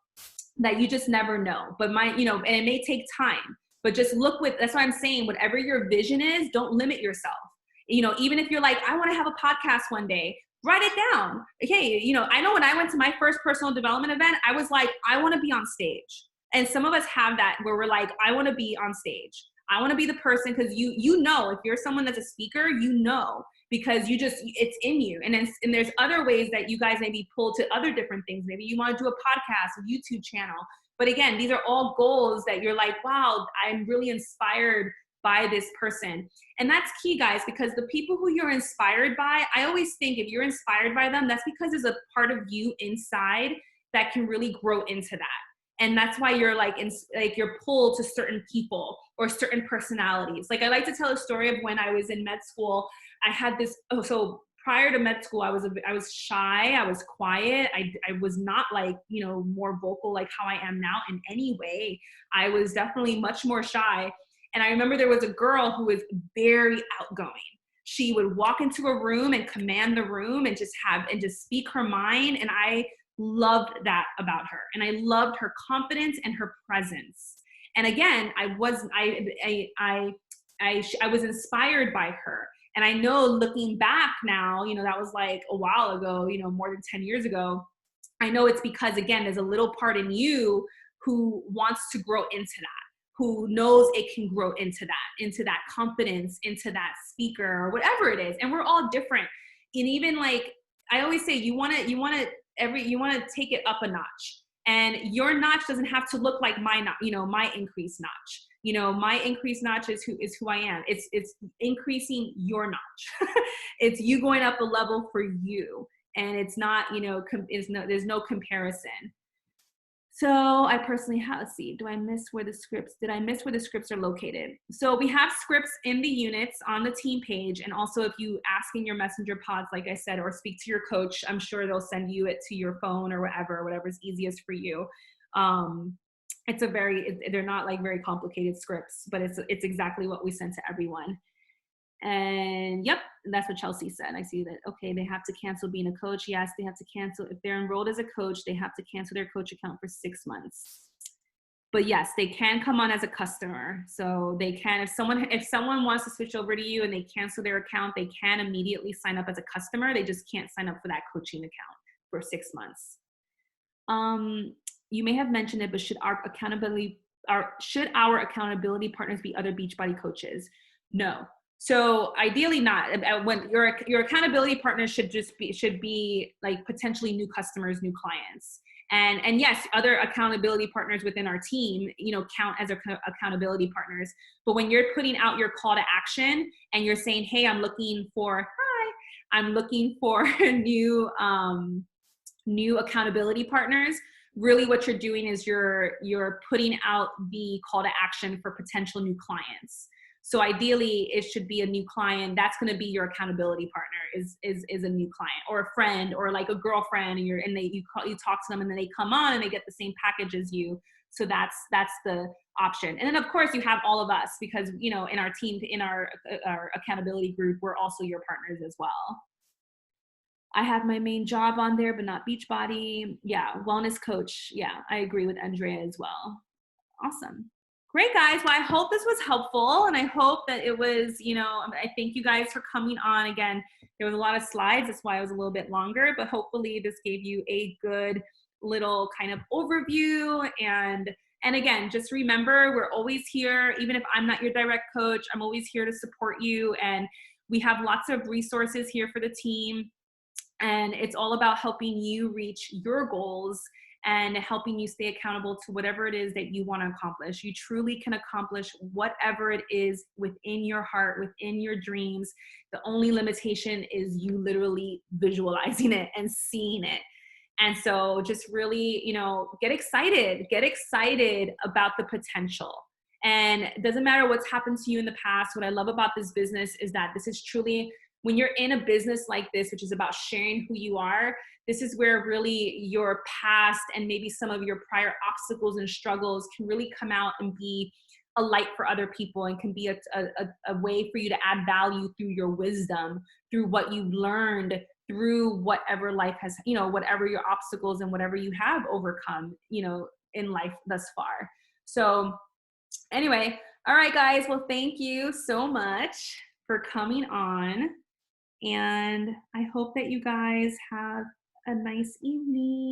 that you just never know. But and it may take time, but just that's why I'm saying, whatever your vision is, don't limit yourself. You know, even if you're like, I want to have a podcast one day, write it down. Okay, you know, I know when I went to my first personal development event, I was like, I want to be on stage. And some of us have that where we're like, I want to be on stage. I want to be the person, because you know, if you're someone that's a speaker, you know, because it's in you. And there's other ways that you guys maybe pull to other different things. Maybe you want to do a podcast, a YouTube channel. But again, these are all goals that you're like, wow, I'm really inspired by this person. And that's key, guys, because the people who you're inspired by, I always think if you're inspired by them, that's because there's a part of you inside that can really grow into that. And that's why you're you're pulled to certain people or certain personalities. Like I like to tell a story of when I was in med school. I had this, so prior to med school, I was shy, I was quiet. I was not like, you know, more vocal like how I am now in any way. I was definitely much more shy. And I remember there was a girl who was very outgoing. She would walk into a room and command the room and just speak her mind. And I loved that about her. And I loved her confidence and her presence. And again, I was inspired by her. And I know looking back now, you know, that was like a while ago, you know, more than 10 years ago. I know it's because, again, there's a little part in you who wants to grow into that, who knows it can grow into that confidence, into that speaker or whatever it is. And we're all different. And even like, I always say, you want to take it up a notch, and your notch doesn't have to look like my increased notch. You know, my increased notch is who I am. It's increasing your notch. It's you going up a level for you. And it's not, you know, there's no comparison. So I personally let's see, did I miss where the scripts are located? So we have scripts in the units on the team page. And also if you ask in your messenger pods, like I said, or speak to your coach, I'm sure they'll send you it to your phone or whatever's easiest for you. They're not like very complicated scripts, but it's exactly what we send to everyone. And yep, that's what Chelsea said. I see that. Okay, they have to cancel being a coach. Yes, they have to cancel. If they're enrolled as a coach, they have to cancel their coach account for 6 months. But yes, they can come on as a customer. So they can, if someone wants to switch over to you and they cancel their account, they can immediately sign up as a customer. They just can't sign up for that coaching account for 6 months. You may have mentioned it, but should our accountability partners be other Beachbody coaches? No. So ideally not. When your accountability partners should be like potentially new customers, new clients. And yes, other accountability partners within our team, count as accountability partners. But when you're putting out your call to action and you're saying, hey, I'm looking for new accountability partners, really what you're doing is you're putting out the call to action for potential new clients. So ideally it should be a new client that's going to be your accountability partner is a new client, or a friend, or like a girlfriend, and you talk to them and then they come on and they get the same package as you. So that's the option. And then of course you have all of us, because in our team, in our accountability group, we're also your partners as well. I have my main job on there, but not Beachbody. Yeah, wellness coach. Yeah, I agree with Andrea as well. Awesome. Great, guys. Well, I hope this was helpful, and I hope that it was, I thank you guys for coming on. Again, there was a lot of slides. That's why it was a little bit longer, but hopefully this gave you a good little kind of overview. And again, just remember, we're always here. Even if I'm not your direct coach, I'm always here to support you. And we have lots of resources here for the team. And it's all about helping you reach your goals and helping you stay accountable to whatever it is that you want to accomplish. You truly can accomplish whatever it is within your heart, within your dreams. The only limitation is you literally visualizing it and seeing it. And so just really, get excited about the potential. And it doesn't matter what's happened to you in the past. What I love about this business is that this is truly, when you're in a business like this, which is about sharing who you are, this is where really your past and maybe some of your prior obstacles and struggles can really come out and be a light for other people, and can be a way for you to add value through your wisdom, through what you've learned, through whatever life has, whatever your obstacles and whatever you have overcome, in life thus far. So anyway, all right, guys. Well, thank you so much for coming on. And I hope that you guys have a nice evening.